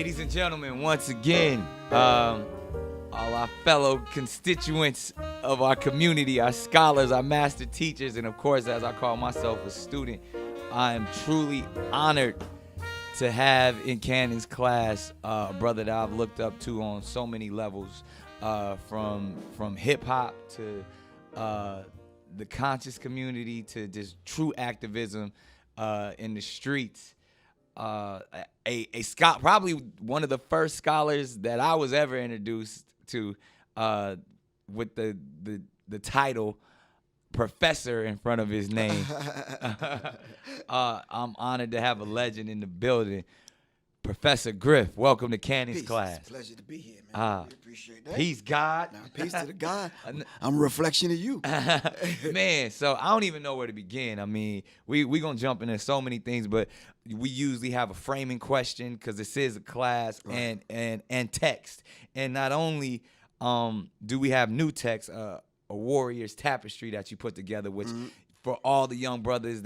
Ladies and gentlemen, once again, all our fellow constituents of our community, our scholars, our master teachers, and of course, as I call myself, a student, I am truly honored to have in Cannon's class a brother that I've looked up to on so many levels, from hip-hop to the conscious community to just true activism in the streets. Probably one of the first scholars that I was ever introduced to with the title professor in front of his name. I'm honored to have a legend in the building. Professor Griff, welcome to Cannon's class. It's a pleasure to be here, man. We appreciate that. Peace, God. Now, peace to the God. I'm a reflection of you. Man, so I don't even know where to begin. I mean, we going to jump into so many things, but we usually have a framing question because this is a class, right, and text. And not only do we have new text, a warrior's tapestry that you put together, which for all the young brothers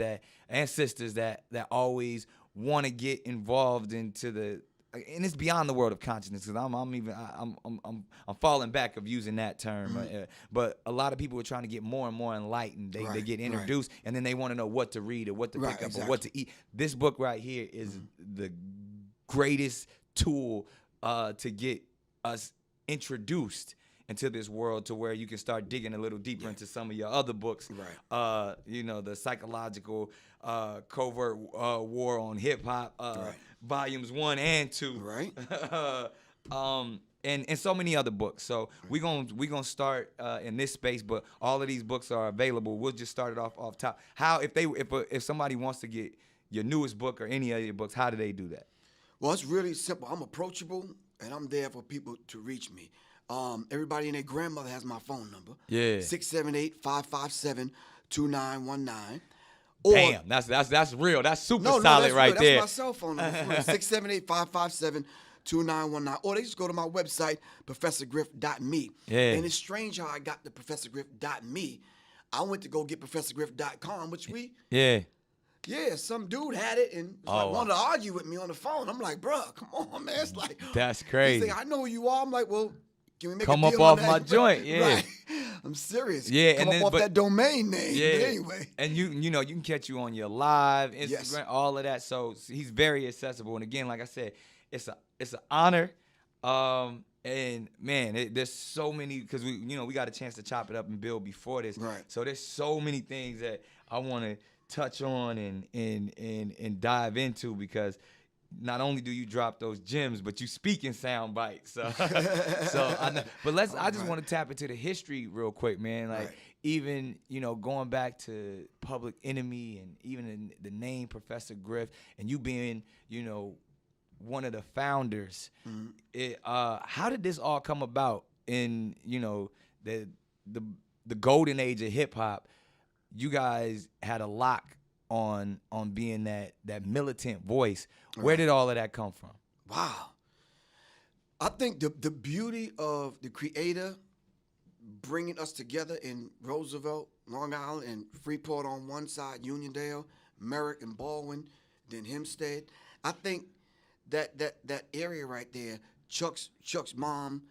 and sisters that always want to get involved into and it's beyond the world of consciousness, because I'm falling back of using that term, but a lot of people are trying to get more and more enlightened. They get introduced, and then they want to know what to read or what to pick up or what to eat. This book right here is the greatest tool to get us introduced into this world, to where you can start digging a little deeper into some of your other books. The psychological covert war on hip hop, volumes 1 and 2, and so many other books. So we're gonna start in this space, but all of these books are available. We'll just start it off top. How if somebody wants to get your newest book or any of your books, how do they do that? Well, it's really simple. I'm approachable, and I'm there for people to reach me. Everybody and their grandmother has my phone number. 678-557-2919. Damn, that's real. That's super solid right real. there. That's my cell phone number. 678-557-2919. Or they just go to my website, professorgriff.me. And it's strange how I got the professorgriff.me. I went to go get professorgriff.com, which some dude had it and wanted to argue with me on the phone. I'm like, bro, come on, man. It's like, that's crazy. He's like, I know who you are. I'm like, well, can we make come a up deal off on my that? joint? Right. I'm serious. Come up off that domain name. But anyway. And you can catch you on your live, Instagram, all of that. So he's very accessible. And again, like I said, it's an honor. And man, there's so many, because we got a chance to chop it up and build before this. Right. So there's so many things that I want to touch on and dive into, because not only do you drop those gems, but you speak in sound bites. So I know. But I just want to tap into the history real quick, man. Like even going back to Public Enemy, and even in the name Professor Griff, and you being one of the founders. How did this all come about in the golden age of hip hop? You guys had a lock on being that militant voice. Where did all of that come from? Wow. I think the beauty of the Creator bringing us together in Roosevelt, Long Island, and Freeport on one side, Uniondale, Merrick and Baldwin, then Hempstead. I think that area right there, Chuck's mom,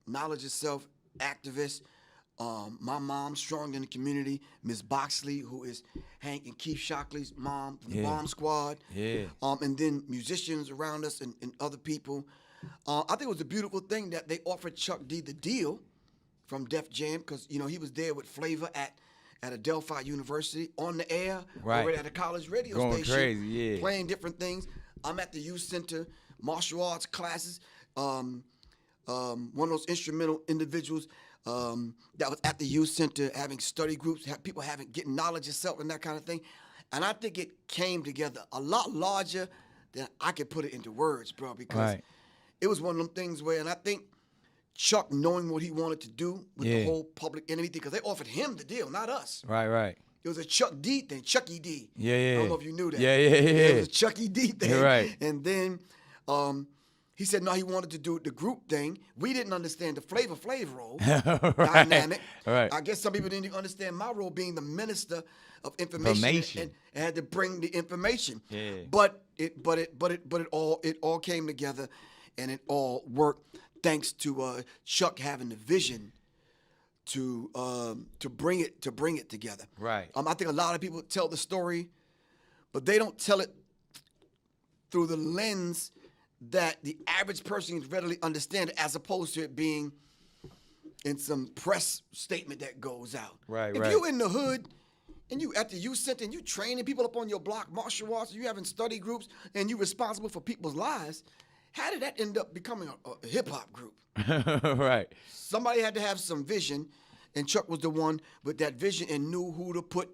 knowledge of self, activist. My mom, strong in the community. Miss Boxley, who is Hank and Keith Shockley's mom from the Bomb Squad. And then musicians around us and other people. I think it was a beautiful thing that they offered Chuck D the deal from Def Jam, because he was there with Flavor at Adelphi University on the air, over at a college radio going station, crazy, playing different things. I'm at the youth center, martial arts classes. One of those instrumental individuals that was at the youth center, having study groups, people getting knowledge of self and that kind of thing. And I think it came together a lot larger than I could put it into words, bro, because it was one of them things where, and I think Chuck, knowing what he wanted to do with the whole Public Enemy thing, because they offered him the deal, not us. Right. It was a Chuck D thing, Chucky D. Yeah. I don't know if you knew that. Yeah. It was a Chucky D thing. Right. And then He said no, he wanted to do the group thing. We didn't understand the Flavor role dynamic. Right. I guess some people didn't even understand my role being the minister of information. And had to bring the information. Yeah. But it all came together, and it all worked thanks to Chuck having the vision to bring it together. Right. I think a lot of people tell the story, but they don't tell it through the lens that the average person can readily understand it, as opposed to it being in some press statement that goes out. Right. If you in the hood and you at the youth center and you training people up on your block, martial arts, you having study groups, and you responsible for people's lives, how did that end up becoming a hip hop group? Right. Somebody had to have some vision, and Chuck was the one with that vision and knew who to put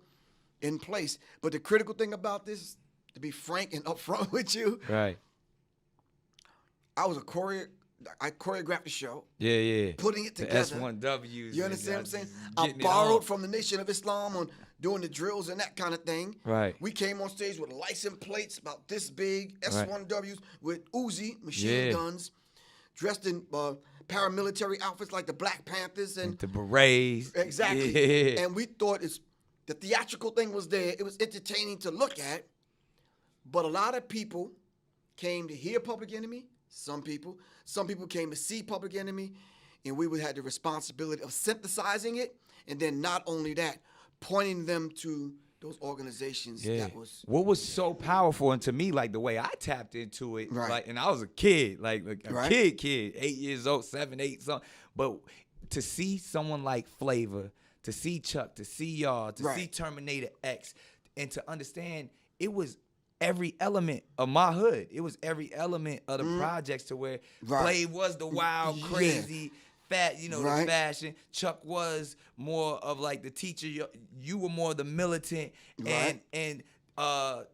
in place. But the critical thing about this, to be frank and upfront with you, Right. I choreographed the show. Yeah. Putting it The together. S1Ws. You understand what I'm saying? just I getting it borrowed on. from the Nation of Islam on doing the drills and that kind of thing. Right. We came on stage with license plates about this big, S1Ws with Uzi machine Yeah. guns, dressed in paramilitary outfits like the Black Panthers and The berets. exactly. Yeah. And we thought the theatrical thing was there. It was entertaining to look at, but a lot of people came to hear Public Enemy. Some people came to see Public Enemy, and we had the responsibility of synthesizing it, and then not only that, pointing them to those organizations. Yeah. That was What was so powerful, and to me, like the way I tapped into it, Right. like, and I was a kid, like a Right. kid, 8 years old, 7, 8, something. But to see someone like Flavor, to see Chuck, to see y'all, to Right. see Terminator X, and to understand it was every element of my hood. It was every element of the projects, to where Right. Flav was the wild, Yeah. crazy, fat, the Right. fashion. Chuck was more of like the teacher. You were more the militant, Right. and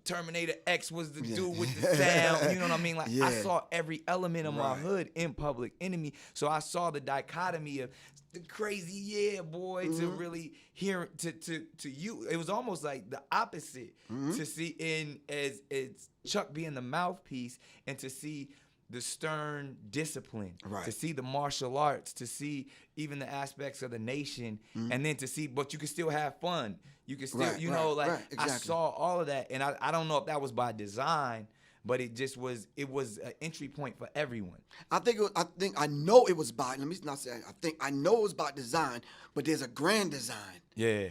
Terminator X was the dude with the sound. You know what I mean? Like, I Yeah. saw every element of my Right. hood in Public Enemy. So I saw the dichotomy of the crazy boy to really hear to you. It was almost like the opposite to see as Chuck being the mouthpiece, and to see the stern discipline, Right. to see the martial arts, to see even the aspects of the nation, and then to see, but you can still have fun. You can still, Right, right, I exactly. saw all of that, and I don't know if that was by design, but it was an entry point for everyone. I know it was by. Let me not say. I know it was by design, but there's a grand design. Yeah.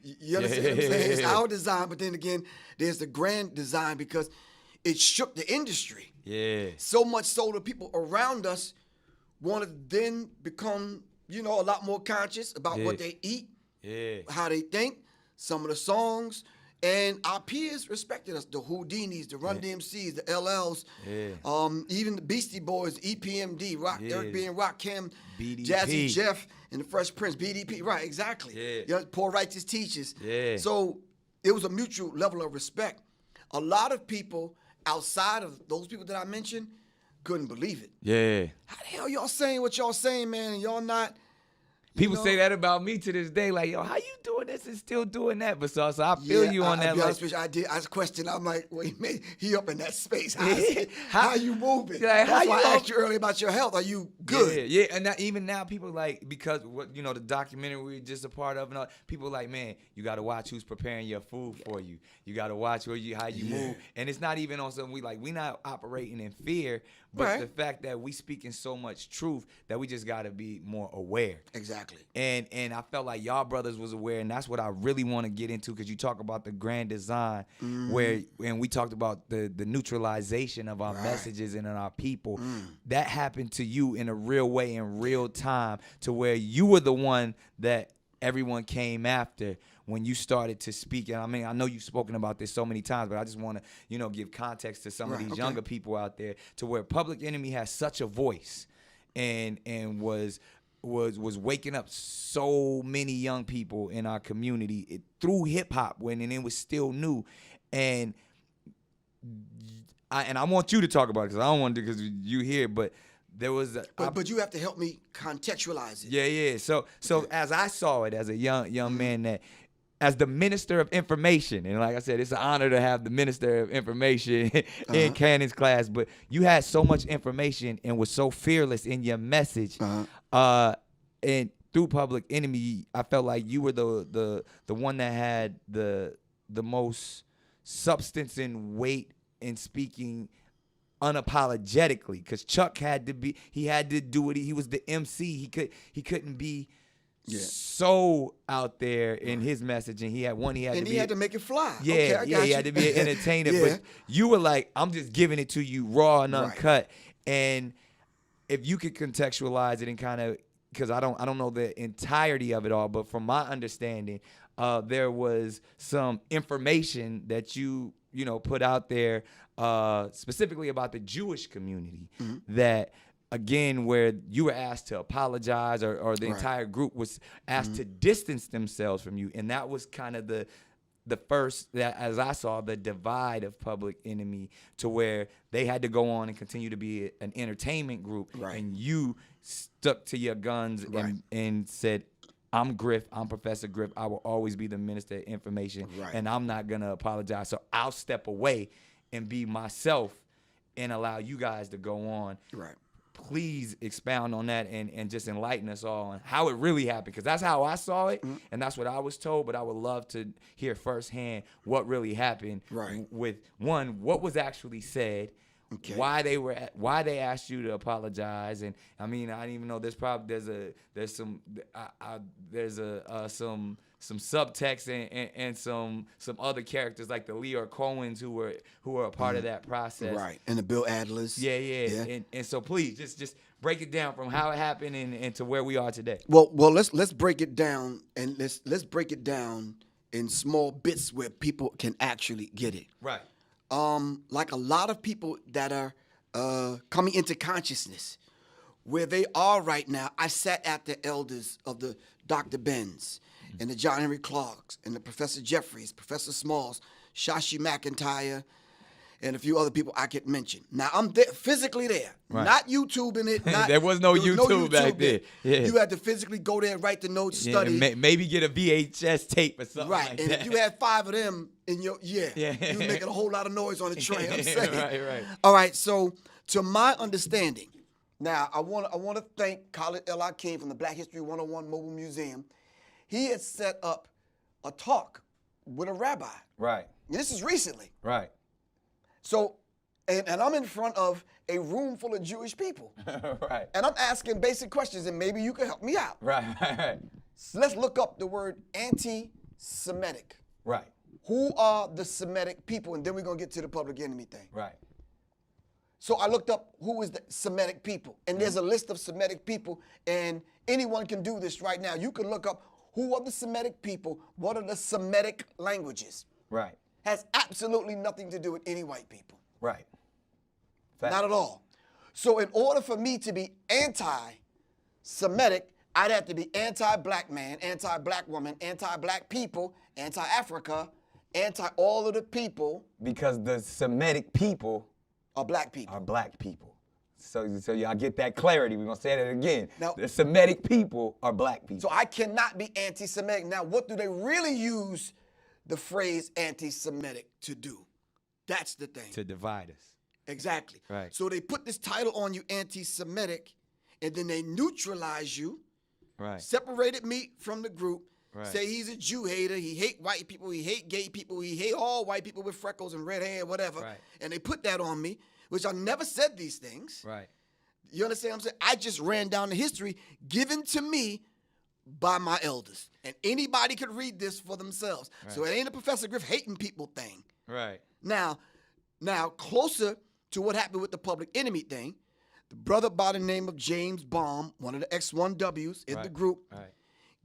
You understand what I'm saying? It's our design, but then again, there's the grand design, because it shook the industry. Yeah. So much so the people around us wanted to then become, a lot more conscious about what they eat, how they think, some of the songs, and our peers respected us. The Houdinis, the Run DMCs, the LLs, even the Beastie Boys, EPMD, Eric B. and Rakim, BDP. Jazzy Jeff, and the Fresh Prince, BDP. Right, exactly. Poor Righteous Teachers. Yeah. So it was a mutual level of respect. A lot of people outside of those people that I mentioned couldn't believe it. Yeah. How the hell y'all saying what y'all saying, man, and y'all not? People say that about me to this day, like, yo, how you doing this and still doing that? But so I feel you on that. I'll be like, honest with you, I did. I questioned. I'm like, wait a minute, he up in that space. How you moving? Like, That's why I asked you earlier about your health. Are you good? Yeah. And even now, people like, because the documentary we were just a part of, and all, people like, man, you got to watch who's preparing your food for you. You got to watch how you move. And it's not even on something we not operating in fear, but the fact that we speaking so much truth that we just got to be more aware. Exactly. And I felt like y'all brothers was aware, and that's what I really want to get into, because you talk about the grand design, and we talked about the neutralization of our messages and in our people. That happened to you in a real way, in real time, to where you were the one that everyone came after when you started to speak. And I mean, I know you've spoken about this so many times, but I just want to, give context to some of these younger people out there, to where Public Enemy has such a voice and was waking up so many young people in our community through hip hop when it was still new. And I want you to talk about it, because I don't want to, because you here, but there was but you have to help me contextualize it. Yeah. So as I saw it as a young man, that as the Minister of Information. And like I said, it's an honor to have the Minister of Information in Cannon's class. But you had so much information and was so fearless in your message. And through Public Enemy, I felt like you were the one that had the most substance and weight in speaking unapologetically, because Chuck had to do it. He was the MC. He couldn't be so out there in his message, and he had to make it fly. Yeah, Okay, he had to be an entertainer. Yeah. But you were like, I'm just giving it to you raw and uncut. And if you could contextualize it and kind of, because I don't know the entirety of it all, but from my understanding, there was some information that you put out there specifically about the Jewish community that, again, where you were asked to apologize, or the entire group was asked to distance themselves from you. And that was kind of the first, that, as I saw, the divide of Public Enemy, to where they had to go on and continue to be an entertainment group. And you stuck to your guns and said, I'm Griff. I'm Professor Griff. I will always be the Minister of Information, and I'm not going to apologize. So I'll step away and be myself and allow you guys to go on. Please expound on that and just enlighten us all on how it really happened, because that's how I saw it, and that's what I was told. But I would love to hear firsthand what really happened with, one, what was actually said, why they asked you to apologize. And I mean, I didn't even know there's some subtext and some other characters like the Leor Cohens who were a part of that process. And the Bill Adlers. Yeah. And so please just break it down from how it happened and to where we are today. Well, let's break it down, and let's break it down in small bits where people can actually get it. Like a lot of people that are coming into consciousness, where they are right now. I sat at the elders of the Dr. Benz and the John Henry Clarks and the Professor Jeffries, Professor Smalls, Shashi McIntyre, and a few other people I could mention. Now, I'm there, physically there, not YouTubing it. There was no YouTube back then. Yeah. You had to physically go there, write the notes, study. Maybe get a VHS tape or something like and that. if you had 5 of them in your, you was making a whole lot of noise on the train. I'm saying. Right. All right, so to my understanding, now I want to thank Khalid El Hakim from the Black History 101 Mobile Museum. He had set up a talk with a rabbi. Right. This is recently. Right. So, and I'm in front of a room full of Jewish people. Right. And I'm asking basic questions, and maybe you can help me out. Right. So let's look up the word anti-Semitic. Right. Who are the Semitic people? And then we're going to get to the Public Enemy thing. Right. So I looked up who is the Semitic people. And there's a list of Semitic people, and anyone can do this right now. You can look up who are the Semitic people, what are the Semitic languages. Right. Has absolutely nothing to do with any white people. Right. Not at all. So in order for me to be anti-Semitic, I'd have to be anti-black man, anti-black woman, anti-black people, anti-Africa, anti-all of the people. Because the Semitic people are black people. So y'all get that clarity. We're going to say that again. Now, the Semitic people are black people. So I cannot be anti-Semitic. Now, what do they really use the phrase anti-Semitic to do? That's the thing. To divide us. Exactly. Right. So they put this title on you, anti-Semitic, and then they neutralize you. Right. Separated me from the group. Right. Say he's a Jew hater. He hate white people. He hate gay people. He hate all white people with freckles and red hair, whatever. Right. And they put that on me, which I never said these things. Right. You understand what I'm saying? I just ran down the history given to me by my elders. And anybody could read this for themselves. Right. So it ain't a Professor Griff hating people thing. Right. Now, closer to what happened with the Public Enemy thing, the brother by the name of James Baum, one of the X1Ws in the group,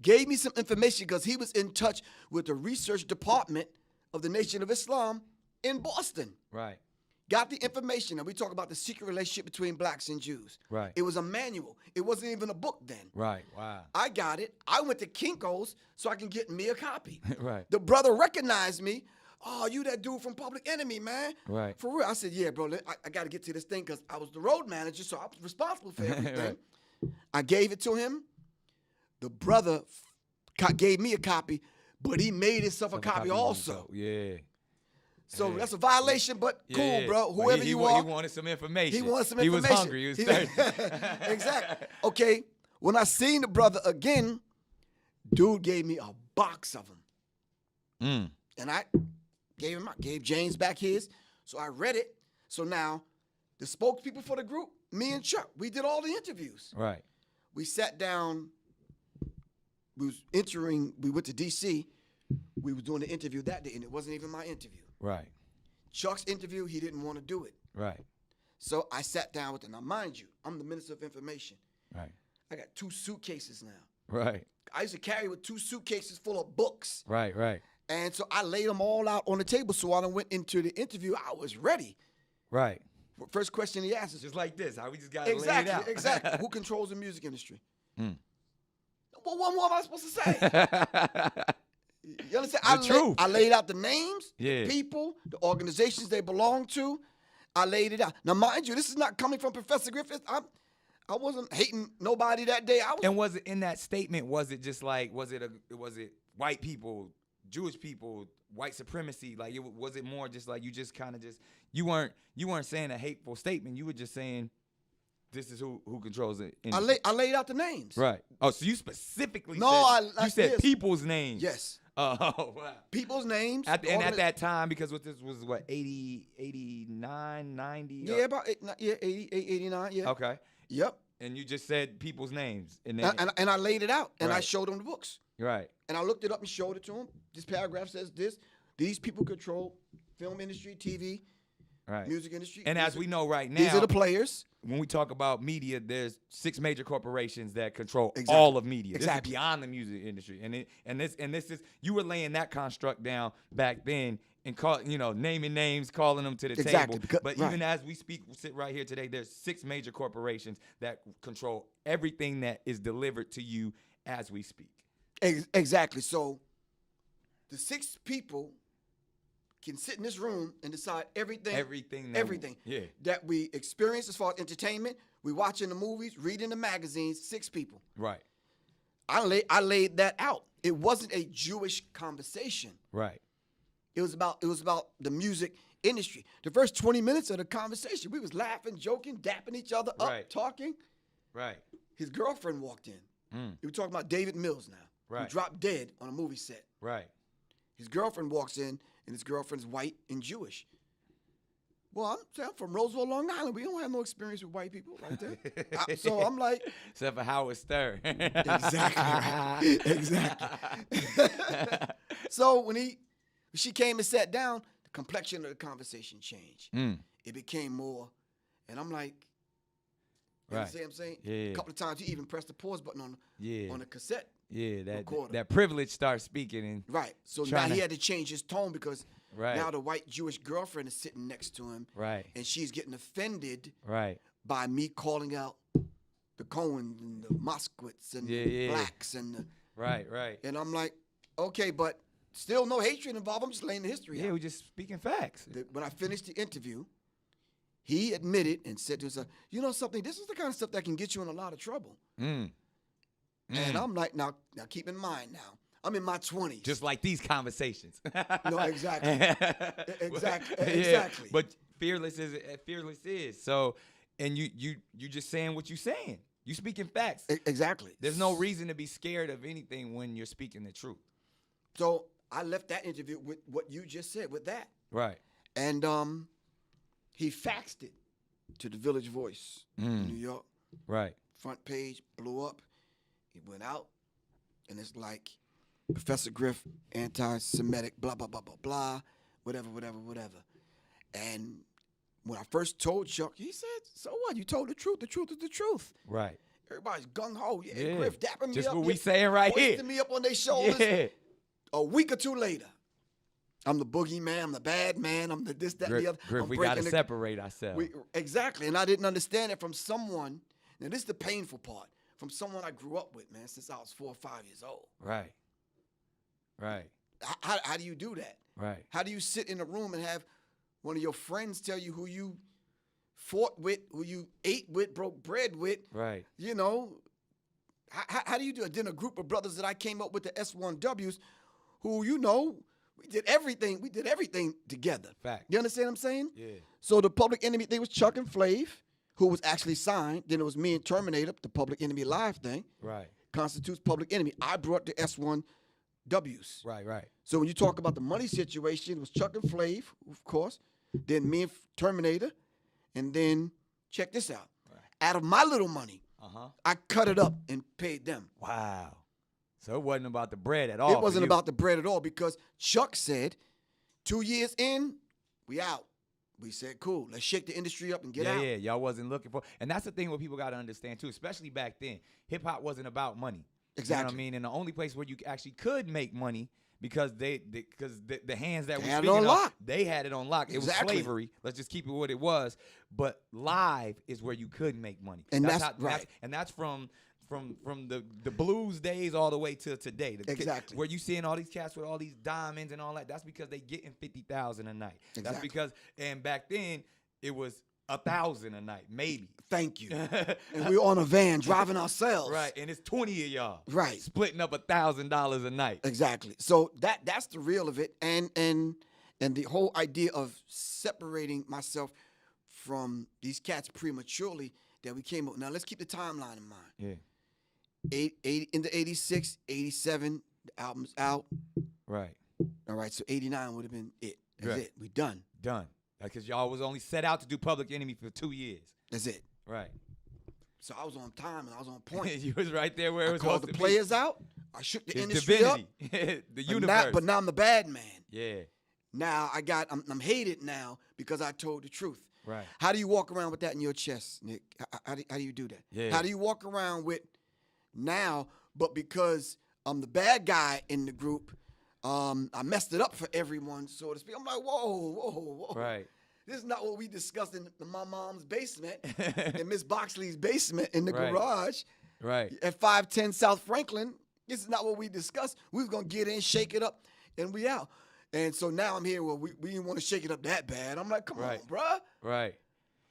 gave me some information because he was in touch with the research department of the Nation of Islam in Boston. Right. Got the information, and we talk about the secret relationship between blacks and Jews. Right. It was a manual. It wasn't even a book then. Right. Wow. I got it. I went to Kinko's so I can get me a copy. Right. The brother recognized me. Oh, you that dude from Public Enemy, man. Right. For real. I said, yeah, bro, I got to get to this thing because I was the road manager, so I was responsible for everything. Right. I gave it to him. The brother gave me a copy, but he made himself a copy also. Yeah. So Yeah. that's a violation, but cool, bro. But Whoever you are. He wanted some information. He wanted some He information. was hungry. He was thirsty. Exactly. Okay. When I seen the brother again, dude gave me a box of them. And I gave James back his. So I read it. So now the spokespeople for the group, me and Chuck, we did all the interviews. Right. We sat down. We went to D.C. We was doing the interview that day, and it wasn't even my interview. Right. Chuck's interview, he didn't want to do it. Right. So I sat down with him. Now, mind you, I'm the Minister of Information. Right. I got 2 suitcases now. Right. I used to carry with 2 suitcases full of books. Right. Right. And so I laid them all out on the table. So when I went into the interview, I was ready. Right. First question he asked is Just like this, how we just got it exactly, laid out. exactly. Who controls the music industry? Well, what more am I supposed to say? You understand? Truth. I laid out the names, Yeah. the people, the organizations they belong to. I laid it out. Now, mind you, this is not coming from Professor Griffith. I wasn't hating nobody that day. And was it in that statement? Was it just like was it white people, Jewish people, white supremacy? Like was it more just like you just kind of you weren't saying a hateful statement. You were just saying this is who controls it. I laid out the names. Right. Oh, so you specifically you said yes. people's names. Yes. Oh, wow. People's names. At that time, because what this was, 80, 89, 90? Yeah, about 80, 89, yeah. Okay. Yep. And you just said people's names. And I laid it out, and I Right. showed them the books. Right. And I looked it up and showed it to him. This paragraph says this. These people control film industry, TV, Right. music industry. And as we know right now, these are the players. when we talk about media, there's 6 major corporations that control Exactly. all of media. Exactly. This is beyond the music industry. And this is you were laying that construct down back then and naming names, calling them to the Exactly. table. But Right. even as we sit right here today, there's 6 major corporations that control everything that is delivered to you as we speak. Exactly. So the 6 people can sit in this room and decide everything that we experience as far as entertainment. We watching the movies, reading the magazines. 6 people. Right. I laid that out. It wasn't a Jewish conversation. Right. It was about the music industry. The first 20 minutes of the conversation, we was laughing, joking, dapping each other up, Right. talking. Right. His girlfriend walked in. We were talking about David Mills now. Right. Who dropped dead on a movie set. Right. His girlfriend walks in, and his girlfriend's white and Jewish. Well, I'm from Roseville, Long Island. We don't have no experience with white people like that. So I'm like, except for Howard Stern. exactly right. Exactly. So when she came and sat down, the complexion of the conversation changed. It became more, and I'm like, you Right. see what I'm saying? Yeah. A couple of times he even pressed the pause button on the cassette. Yeah, recorder. that privilege starts speaking and Right. So now he had to change his tone because Right. now the white Jewish girlfriend is sitting next to him. Right. And she's getting offended Right. by me calling out the Cohens and the Moskowitz and the blacks and the Right. and I'm like, okay, but still no hatred involved. I'm just laying the history Yeah, out. we're just speaking facts. When I finished the interview, he admitted and said to himself, you know something, this is the kind of stuff that can get you in a lot of trouble. And I'm like, now keep in mind now, I'm in my 20s. Just like these conversations. No, exactly. Exactly. Yeah, Exactly. but fearless is. So, and you just saying what you saying. You speaking facts. Exactly. There's no reason to be scared of anything when you're speaking the truth. So I left that interview with what you just said, with that. Right. And he faxed it to the Village Voice in New York. Right. Front page blew up. It went out, and it's like Professor Griff, anti-Semitic, blah, blah, blah, blah, blah, whatever. And when I first told Chuck, he said, so what? You told the truth. The truth is the truth. Right. Everybody's gung-ho. Yeah, Griff dapping me just up. what we saying right here. Hoisting me up on their shoulders. Yeah. A week or 2 later, I'm the boogeyman. I'm the bad man. I'm the this, that, and the other. Griff, we got to separate ourselves. Exactly. And I didn't understand it from someone. Now, this is the painful part. From someone I grew up with, man, since I was 4 or 5 years old. Right. Right. How do you do that? Right. How do you sit in a room and have one of your friends tell you who you fought with, who you ate with, broke bread with? Right. You know, how do you do it? Then a group of brothers that I came up with, the S1Ws, who, you know, we did everything. We did everything together. Fact. You understand what I'm saying? Yeah. So the Public Enemy thing was Chuck and Flav, who was actually signed. Then it was me and Terminator, the Public Enemy Live thing. Right. Constitutes Public Enemy. I brought the S1Ws. Right. So when you talk about the money situation, it was Chuck and Flav, of course. Then me and Terminator. And then, check this out. Right. Out of my little money, I cut it up and paid them. Wow. So it wasn't about the bread at all. It wasn't about the bread at all because Chuck said, 2 years in, we out. We said, cool, let's shake the industry up and get out. Yeah, y'all wasn't looking for. And that's the thing what people got to understand, too, especially back then. Hip-hop wasn't about money. Exactly. You know what I mean? And the only place where you actually could make money because the hands that we had it speaking on of, lock. they had it on lock. It was slavery. Let's just keep it what it was. But live is where you could make money. And that's right. That's from the blues days all the way to today. Exactly. Where you seeing all these cats with all these diamonds and all that, that's because they getting 50,000 a night. Exactly. That's because, and back then it was 1,000 a night, maybe. Thank you. And we were on a van driving ourselves. Right, and it's 20 of y'all. Right. Splitting up $1,000 a night. Exactly. So that's the real of it. And the whole idea of separating myself from these cats prematurely that we came up. Now let's keep the timeline in mind. Yeah. Into 86, 87, the album's out. Right. All right, so 89 would have been it. That's Right. it. We done. Done. Because y'all was only set out to do Public Enemy for 2 years. That's it. Right. So I was on time and I was on point. You was right there where it was I called supposed the to players out. I shook the be. industry up. Divinity. The But universe. but now I'm the bad man. Yeah. Now I'm hated now because I told the truth. Right. How do you walk around with that in your chest, Nick? How do you do that? Yeah. How do you walk around with now, but because I'm the bad guy in the group, I messed it up for everyone, so to speak. I'm like, whoa. Right. This is not what we discussed in my mom's basement, in Miss Boxley's basement in the Right. garage Right. at 510 South Franklin. This is not what we discussed. We was going to get in, shake it up, and we out. And so now I'm here where we didn't want to shake it up that bad. I'm like, come Right. on, bruh. Right.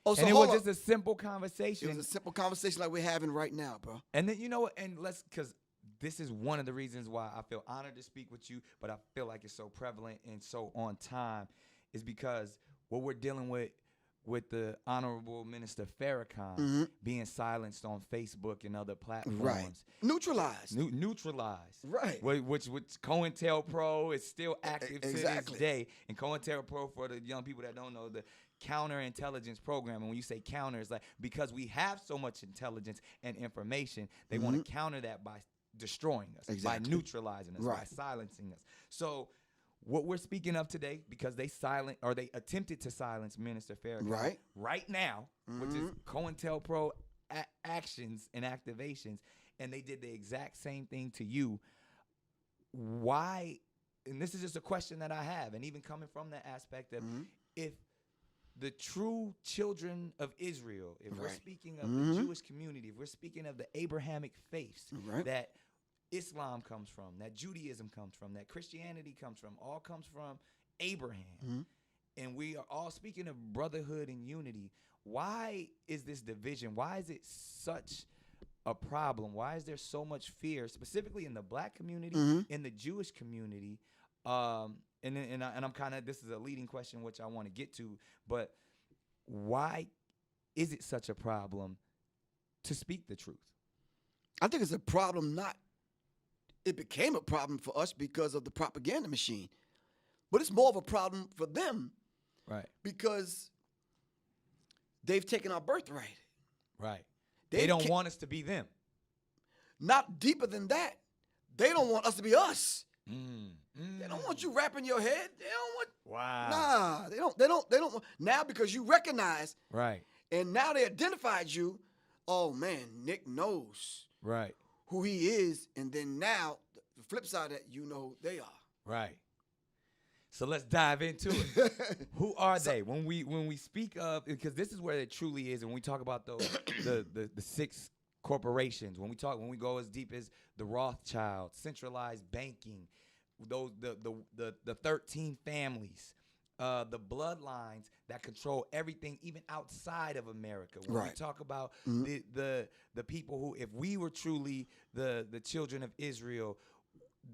Oh, so And it hold was up. just a simple conversation. It was a simple conversation like we're having right now, bro. And then, you know what? And because this is one of the reasons why I feel honored to speak with you, but I feel like it's so prevalent and so on time, is because what we're dealing with the Honorable Minister Farrakhan being silenced on Facebook and other platforms. Right. Neutralized. Neutralized. Right. Which COINTELPRO is still active to Exactly. this day. And COINTELPRO, for the young people that don't know, the counterintelligence program. And when you say counter, it's like because we have so much intelligence and information, they want to counter that by destroying us, by neutralizing us, by silencing us. So what we're speaking of today, because they attempted to silence Minister Farrakhan right now, which is COINTELPRO actions and activations, and they did the exact same thing to you. Why? And this is just a question that I have, and even coming from that aspect of if the true children of Israel, if we're speaking of the Jewish community, if we're speaking of the Abrahamic faiths that Islam comes from, that Judaism comes from, that Christianity comes from, all comes from Abraham. And we are all speaking of brotherhood and unity. Why is this division? Why is it such a problem? Why is there so much fear, specifically in the black community, in the Jewish community? And I'm kind of, this is a leading question, which I want to get to, but why is it such a problem to speak the truth? I think it's a problem it became a problem for us because of the propaganda machine. But it's more of a problem for them. Right. Because they've taken our birthright. Right. They don't want us to be them. Not deeper than that. They don't want us to be us. They don't want you wrapping your head. They don't want. Wow. Nah, they don't want. Now because you recognize. Right. And now they identified you. Oh man, Nick knows. Right. Who he is, and then now the flip side of that, you know who they are. Right. So let's dive into it. Who are they? When we speak of, because this is where it truly is, and when we talk about those the six corporations, when we go as deep as the Rothschild, centralized banking, those the 13 families, the bloodlines that control everything, even outside of America. When we talk about the people who, if we were truly the children of Israel,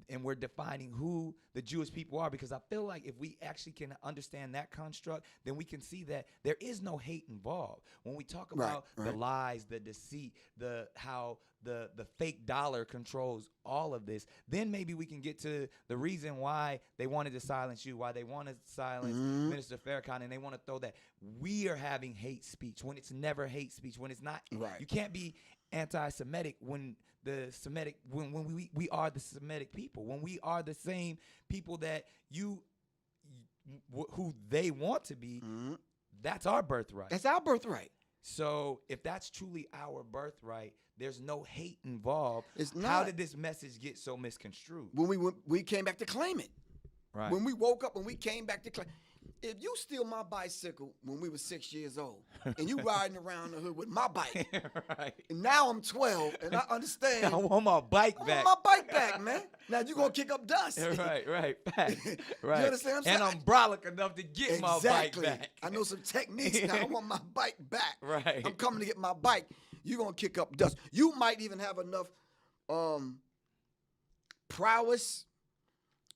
and we're defining who the Jewish people are, because I feel like if we actually can understand that construct, then we can see that there is no hate involved. When we talk about the lies, the deceit, how the fake dollar controls all of this, then maybe we can get to the reason why they wanted to silence you, why they wanted to silence Minister Farrakhan, and they want to throw that we are having hate speech when it's never hate speech, when it's not. Right. You can't be anti-Semitic when we are the Semitic people, when we are the same people that who they want to be. That's our birthright. That's our birthright. So if that's truly our birthright, there's no hate involved. It's not. How did this message get so misconstrued? When we came back to claim it. Right. When we woke up and we came back to claim. If you steal my bicycle when we were 6 years old, and you riding around the hood with my bike, right. and now I'm 12, and I understand. I want my bike back. I want my bike back, man. Now you gonna kick up dust. Right. Right. You what understand what I'm saying? saying? And I'm brolic enough to get my bike back. I know some techniques now. I want my bike back. Right. I'm coming to get my bike. You gonna kick up dust. You might even have enough prowess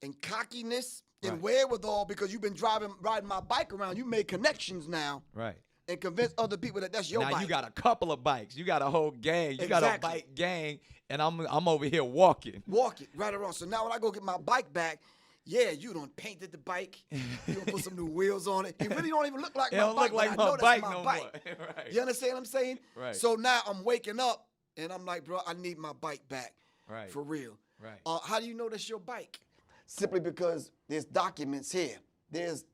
and cockiness and wherewithal, because you've been riding my bike around. You made connections now. Right. And convince other people that that's your bike. Now you got a couple of bikes. You got a whole gang. You got a Exactly. bike gang, and I'm over here walking. Walking right around. So now when I go get my bike back, yeah, you done painted the bike. You done put some new wheels on it. It really don't even look like It my don't bike. look like but I my know bike that's my no bike. more. Right. You understand what I'm saying? Right. So now I'm waking up and I'm like, bro, I need my bike back. Right. For real. Right. How do you know that's your bike? Simply because there's documents here. There's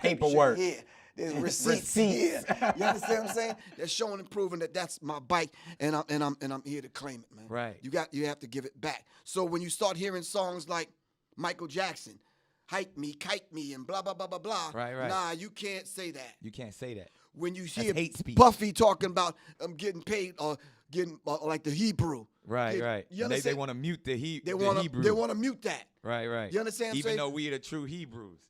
Paperwork here. There's receipts here. You understand what I'm saying? They're showing and proving that that's my bike, and I'm here to claim it, man. Right. You have to give it back. So when you start hearing songs like Michael Jackson, "Hike Me, Kite Me," and blah blah blah blah blah, Right. Nah, you can't say that. You can't say that. When you hear hate speech. Puffy talking about getting paid or getting like the Hebrew, Right. You And they understand? want to mute the They Hebrew. want to mute that. Right. You understand what I'm Even saying? though we are the true Hebrews.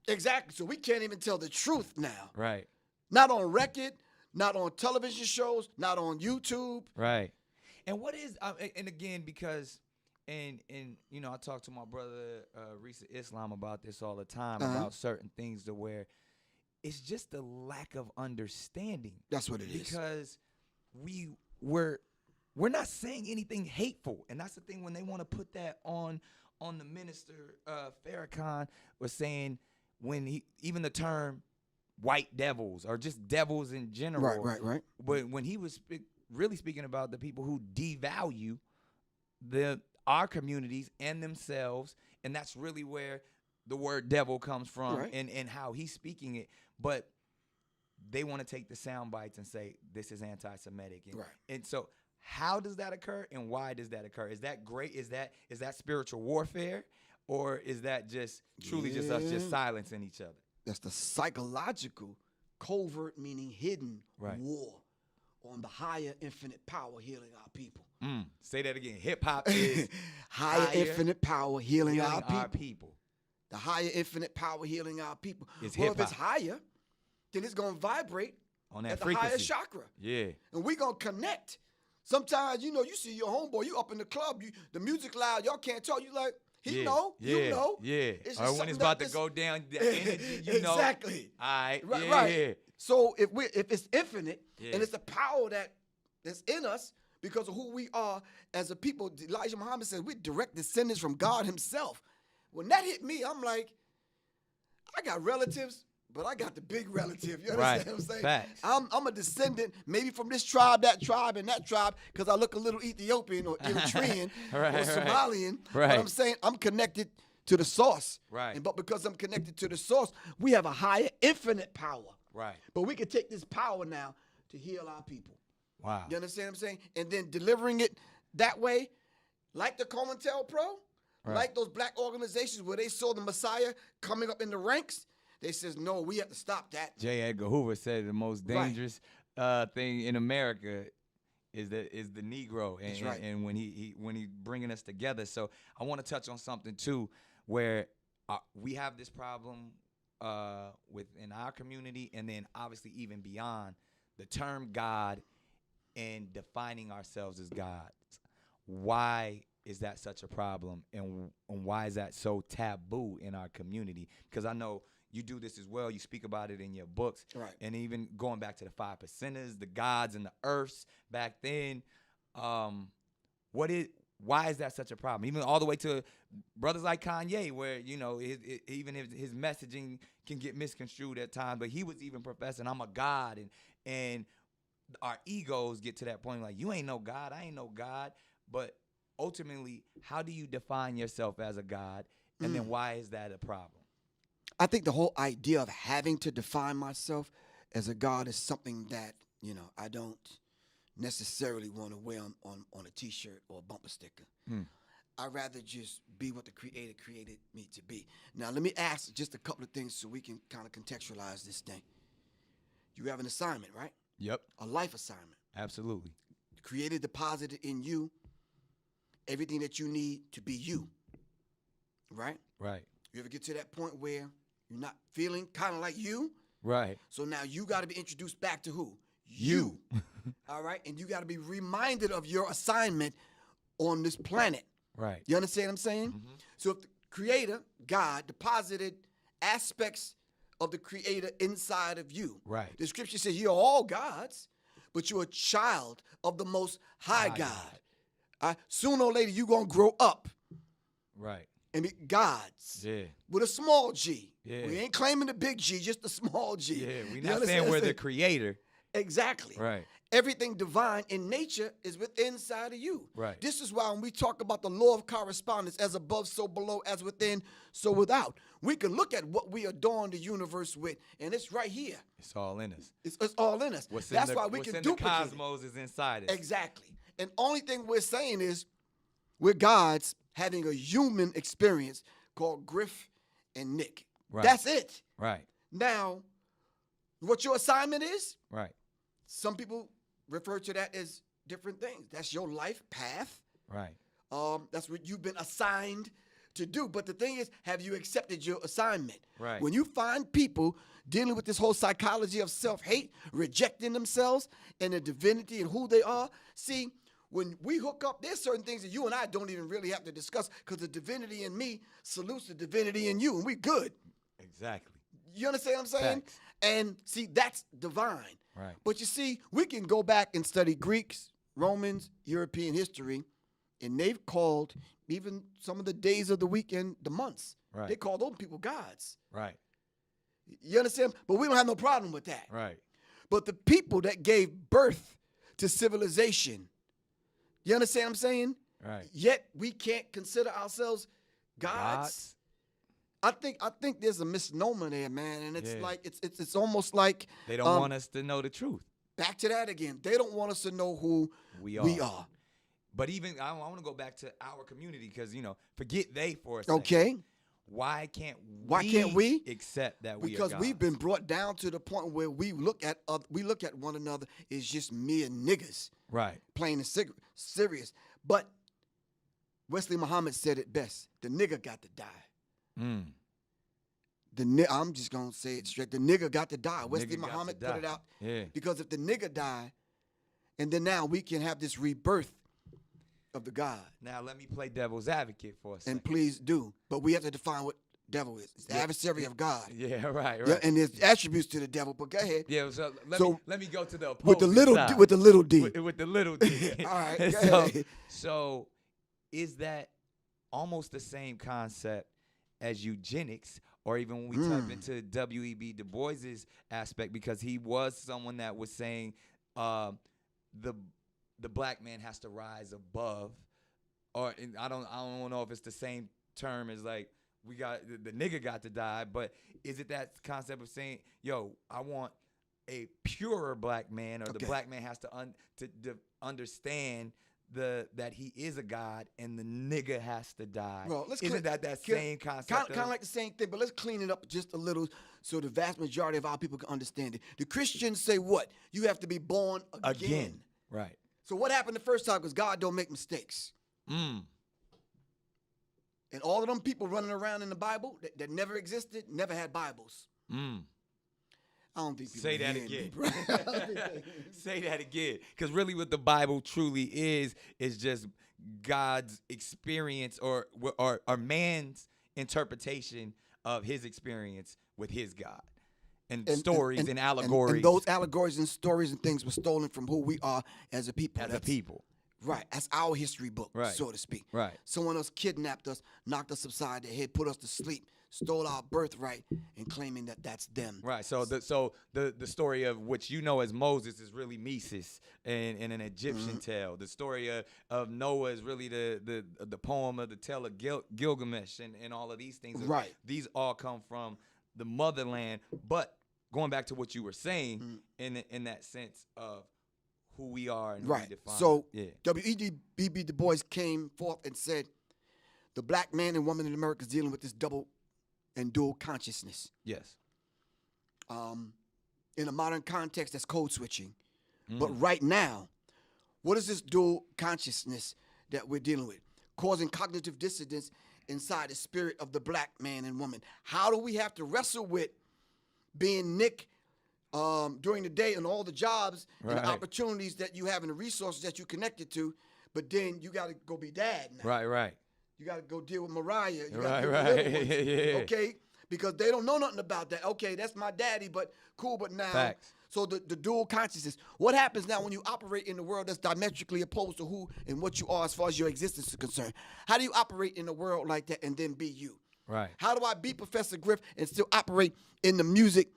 Exactly. So we can't even tell the truth now. Right. Not on record, not on television shows, not on YouTube. Right. And what is and again, because and you know, I talk to my brother Risa Islam about this all the time, about certain things to where it's just the lack of understanding. That's what it is. Because we're not saying anything hateful, and that's the thing when they want to put that on the minister Farrakhan was saying, when even the term white devils or just devils in general. Right. But when he was really speaking about the people who devalue our communities and themselves, and that's really where the word devil comes from, and how he's speaking it. But they want to take the sound bites and say this is anti-Semitic, and so how does that occur, and why does that occur? Is that great? Is that spiritual warfare, or is that just truly just us just silencing each other? That's the psychological, covert, meaning hidden war on the higher infinite power healing our people. Say that again. Hip hop is higher infinite power healing our people. people. The higher infinite power healing our people. It's well, if hip-hop. it's higher, then it's going to vibrate On that at the frequency. higher chakra. Yeah. And we going to connect. Sometimes, you see your homeboy, you up in the club, the music loud, y'all can't talk. You like, you know. Yeah. It's just Or when something it's about that to go down, the energy, you know. Exactly. All right. Right. So if it's infinite Yeah. and it's the power that's in us because of who we are as a people, Elijah Muhammad said we're direct descendants from God himself. When that hit me, I'm like, I got relatives, but I got the big relative. You understand what I'm saying? Facts. I'm a descendant maybe from this tribe, that tribe, and that tribe because I look a little Ethiopian or Eritrean or Somalian. Right. But I'm saying I'm connected to the source. Right. But because I'm connected to the source, we have a higher infinite power. Right. But we can take this power now to heal our people. Wow. You understand what I'm saying? And then delivering it that way, like the COINTELPRO, like those black organizations where they saw the Messiah coming up in the ranks, they says, no, we have to stop that. J. Edgar Hoover said the most dangerous thing in America is the Negro, and, That's right. and when he bringing us together. So I want to touch on something too, where we have this problem within our community, and then obviously even beyond the term God and defining ourselves as gods. Why is that such a problem, and why is that so taboo in our community? Because I know you do this as well. You speak about it in your books. Right. And even going back to the 5 percenters, the gods and the earths back then, why is that such a problem? Even all the way to brothers like Kanye, where, you know, even his messaging can get misconstrued at times, but he was even professing, I'm a God, and our egos get to that point like, you ain't no God, I ain't no God. But ultimately, how do you define yourself as a God, and then why is that a problem? I think the whole idea of having to define myself as a God is something that, you know, I don't necessarily want to wear on a T-shirt or a bumper sticker. I'd rather just be what the Creator created me to be. Now, let me ask just a couple of things so we can kind of contextualize this thing. You have an assignment, right? Yep. A life assignment. Absolutely. The Creator deposited in you everything that you need to be you, right? Right. You ever get to that point where you're not feeling kind of like you? Right. So now you got to be introduced back to who? You. All right? And you got to be reminded of your assignment on this planet. Right. You understand what I'm saying? Mm-hmm. So if the Creator, God, deposited aspects of the Creator inside of you. Right. The scripture says you're all gods, but you're a child of the Most High God. Sooner or later, you're going to grow up. Right. And be gods. Yeah. With a small G. Yeah. We ain't claiming the big G, just the small G. Yeah, we're not saying we're the creator. Exactly. Right. Everything divine in nature is within inside of you. Right. This is why when we talk about the law of correspondence, as above, so below, as within, so without, we can look at what we adorn the universe with, and it's right here. It's all in us. It's all in us. That's why we can duplicate. The cosmos is inside us. Exactly. And only thing we're saying is we're gods having a human experience called Griff and Nick. Right. That's it. Right. Now, what your assignment is, right. Some people refer to that as different things. That's your life path. Right. That's what you've been assigned to do. But the thing is, have you accepted your assignment? Right. When you find people dealing with this whole psychology of self-hate, rejecting themselves and their divinity and who they are, see, when we hook up, there's certain things that you and I don't even really have to discuss because the divinity in me salutes the divinity in you, and we good. Exactly. You understand what I'm saying? Facts. And see, that's divine. Right. But you see, we can go back and study Greeks, Romans, European history, and they've called even some of the days of the weekend the months. Right. They call those people gods. Right. You understand? But we don't have no problem with that. Right. But the people that gave birth to civilization, you understand what I'm saying? Right. Yet we can't consider ourselves gods. I think there's a misnomer there, man, and it's like it's almost like they don't want us to know the truth. Back to that again. They don't want us to know who we are. But even I want to go back to our community because forget they for a second. Okay. Why can't we accept that we are Because gods? we've been brought down to the point where we look at one another as just mere niggas. Right. Plain and serious. But Wesley Muhammad said it best. The nigga got to die. I'm just going to say it straight. The nigga got to die. Wesley Muhammad put it out. Yeah. Because if the nigga die, and then now we can have this rebirth of the God. Now let me play devil's advocate for a second. And please do. But we have to define what devil is. It's the adversary of God. Yeah, right. Yeah, and there's attributes to the devil, but go ahead. Yeah, so let me go to the opposing with the little side. D, with the little D. With the little D. All right, go ahead. So is that almost the same concept as eugenics, or even when we tap into W.E.B. Du Bois's aspect, because he was someone that was saying the black man has to rise above, or I don't know if it's the same term as like we got the nigga got to die, but is it that concept of saying, yo, I want a purer black man, or the black man has to understand that he is a god, and the nigga has to die. Well, Isn't that same concept? Kind of like the same thing, but let's clean it up just a little so the vast majority of our people can understand it. The Christians say what? You have to be born again. Right. So what happened the first time? Because God don't make mistakes. And all of them people running around in the Bible that never existed, never had Bibles. I don't think people say that again. Say that again. Because really what the Bible truly is just God's experience or man's interpretation of his experience with his God. And stories and allegories. And those allegories and stories and things were stolen from who we are as a people. As a people. Right. That's our history book, right. so to speak. Right. Someone else kidnapped us, knocked us upside the head, put us to sleep, stole our birthright, and claiming that that's them. Right. So the story of which you know as Moses is really Mesis and an Egyptian tale. The story of Noah is really the poem of the tale of Gilgamesh and all of these things. Right. These all come from the motherland. But going back to what you were saying in that sense of who we are and who we define. So W.E.B. Du Bois came forth and said, the black man and woman in America is dealing with this double and dual consciousness. Yes. In a modern context, that's code switching. But right now, what is this dual consciousness that we're dealing with? Causing cognitive dissonance inside the spirit of the black man and woman. How do we have to wrestle with being Nick during the day and all the jobs and the opportunities that you have and the resources that you connected to, but then you got to go be dad now. Right. You got to go deal with Mariah. You Right. Yeah. Okay? Because they don't know nothing about that. Okay, that's my daddy, but cool, but now. Facts. So the dual consciousness. What happens now when you operate in a world that's diametrically opposed to who and what you are as far as your existence is concerned? How do you operate in a world like that and then be you? Right. How do I be Professor Griff and still operate in the music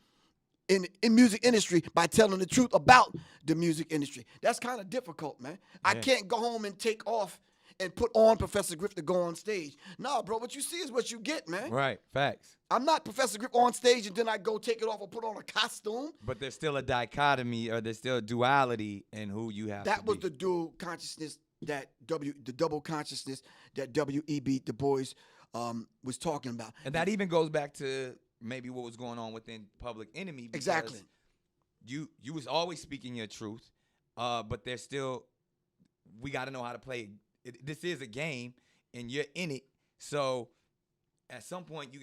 in music industry by telling the truth about the music industry? That's kind of difficult, man. Yeah. I can't go home and take off and put on Professor Griff to go on stage. Nah, bro, what you see is what you get, man. Right, facts. I'm not Professor Griff on stage and then I go take it off or put on a costume. But there's still a dichotomy or there's still a duality in who you have to be. That was the dual consciousness the double consciousness that W.E.B. Du Bois was talking about. And that even goes back to maybe what was going on within Public Enemy. Exactly. You was always speaking your truth, but there's still, we got to know how to play. This is a game, and you're in it. So at some point,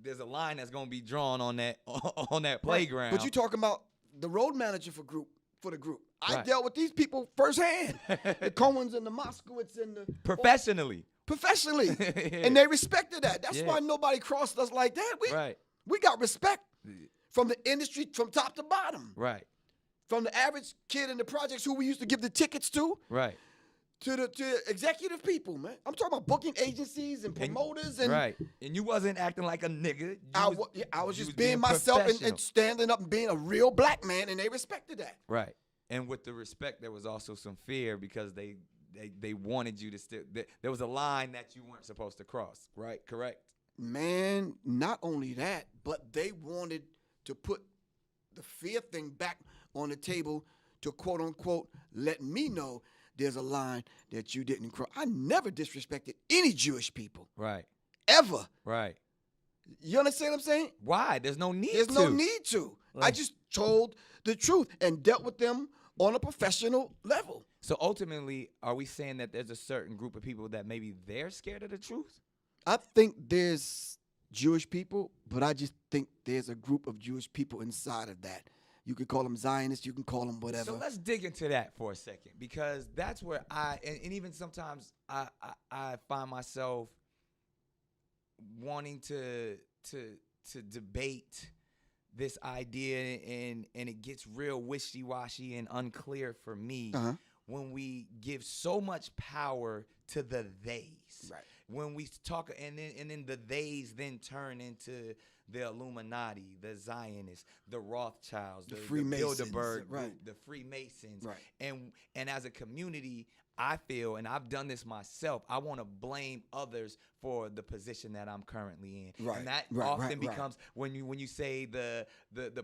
there's a line that's gonna be drawn on that playground. But you talking about the road manager for the group. I Right. dealt with these people firsthand. The Cohens and the Moskowitz and the Professionally. And they respected that. That's why nobody crossed us like that. We got respect from the industry from top to bottom. Right. From the average kid in the projects who we used to give the tickets to. Right. To the executive people, man. I'm talking about booking agencies and promoters and right. And you wasn't acting like a nigga. I was just being myself and standing up and being a real black man, and they respected that. Right. And with the respect, there was also some fear because they wanted you to still. There was a line that you weren't supposed to cross. Right. Correct. Man, not only that, but they wanted to put the fear thing back on the table to quote unquote let me know there's a line that you didn't cross. I never disrespected any Jewish people. Right. Ever. Right. You understand what I'm saying? Why? There's no need to. There's no need to. I just told the truth and dealt with them on a professional level. So ultimately, are we saying that there's a certain group of people that maybe they're scared of the truth? I think there's Jewish people, but I just think there's a group of Jewish people inside of that. You can call them Zionists, you can call them whatever. So let's dig into that for a second, because that's where and even sometimes I find myself wanting to debate this idea, and it gets real wishy-washy and unclear for me when we give so much power to the theys. Right. When we talk, and then the theys then turn into the Illuminati, the Zionists, the Rothschilds, the Freemasons, Bilderberg right. group, the Freemasons. Right. And as a community, I feel, and I've done this myself, I want to blame others for the position that I'm currently in. Right. And that often becomes when you say the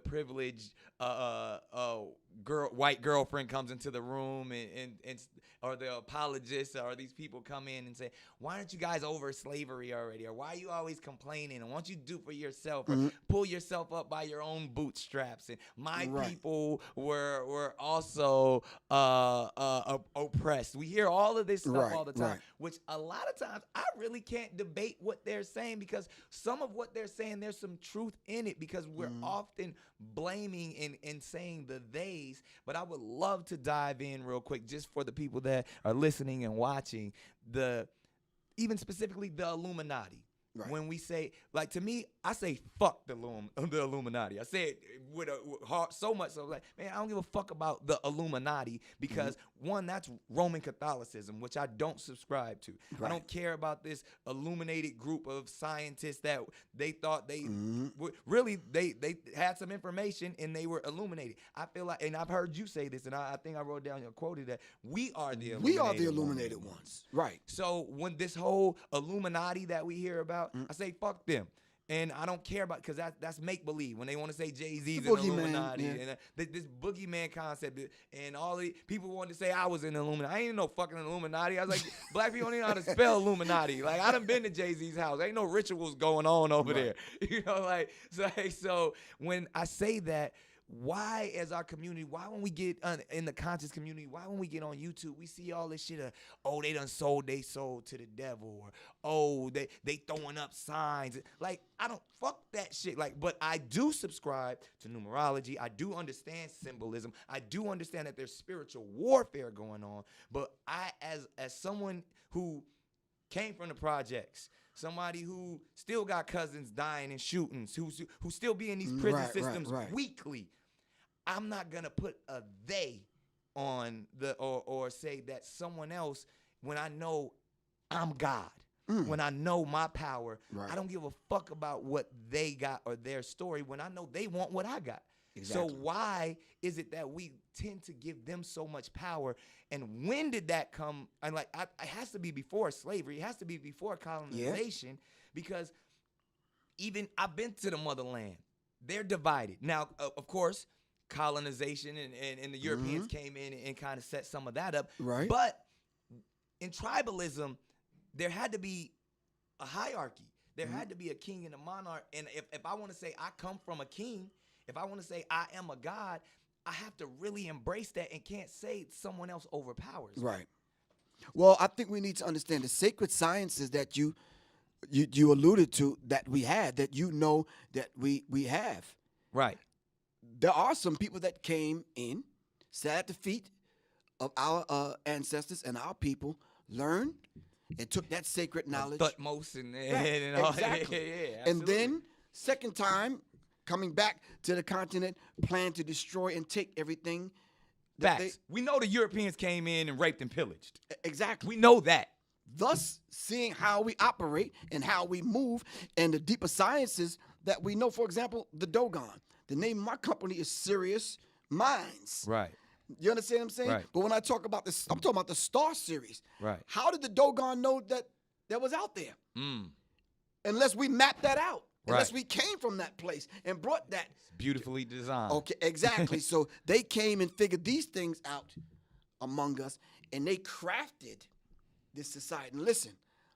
privileged white girlfriend comes into the room and or the apologists or these people come in and say, why aren't you guys over slavery already? Or why are you always complaining? And what you do for yourself? Or pull yourself up by your own bootstraps. And my people were also oppressed. We hear all of this stuff all the time, right. which a lot of times I really can't debate what they're saying, because some of what they're saying, there's some truth in it, because we're often blaming and saying the theys. But I would love to dive in real quick, just for the people that are listening and watching, even specifically the Illuminati. Right. When we say, like, to me, I say fuck the Illuminati. I say it with heart, so much so, like, man, I don't give a fuck about the Illuminati, because one, that's Roman Catholicism, which I don't subscribe to. Right. I don't care about this illuminated group of scientists that they thought they really they had some information and they were illuminated. I feel like, and I've heard you say this, and I think I wrote down your quoted that we are the illuminated ones. Right. So when this whole Illuminati that we hear about, I say fuck them. And I don't care about, because that's make believe when they want to say Jay-Z's an Illuminati, and this boogeyman concept, and all the people want to say I was in the Illuminati. I ain't no fucking Illuminati. I was like, black people don't even know how to spell Illuminati. Like, I done been to Jay-Z's house. Ain't no rituals going on over there. You know, like, so when I say that, why, as our community, why when we get in the conscious community, why when we get on YouTube, we see all this shit of, oh, they done sold their soul to the devil, or, oh, they throwing up signs. Like, I don't, fuck that shit. Like, but I do subscribe to numerology. I do understand symbolism. I do understand that there's spiritual warfare going on. But I, as someone who came from the projects, somebody who still got cousins dying in shootings, who still be in these prison systems weekly, I'm not gonna put a they on the or say that someone else when I know I'm God, when I know my power. I don't give a fuck about what they got or their story when I know they want what I got. Exactly. So why is it that we tend to give them so much power? And when did that come? And like, it has to be before slavery. It has to be before colonization, because even I've been to the motherland. They're divided. Now, of course, colonization and the Europeans came in and kind of set some of that up. Right. But in tribalism, there had to be a hierarchy. There had to be a king and a monarch. And if I want to say I come from a king, if I want to say I am a god, I have to really embrace that and can't say someone else overpowers me. Right. Well, I think we need to understand the sacred sciences that you alluded to, that we had, that you know that we have. Right. There are some people that came in, sat at the feet of our ancestors and our people, learned and took that sacred knowledge. Thutmose and all. Exactly. Yeah, and then, second time, coming back to the continent, plan to destroy and take everything. Facts. We know the Europeans came in and raped and pillaged. Exactly. We know that. Thus, seeing how we operate and how we move and the deeper sciences that we know. For example, the Dogon. The name of my company is Serious Minds. Right. You understand what I'm saying? Right. But when I talk about this, I'm talking about the Star Series. Right. How did the Dogon know that was out there? Unless we mapped that out. Unless we came from that place and brought that. It's beautifully designed. Okay, exactly. So they came and figured these things out among us, and they crafted this society. And listen,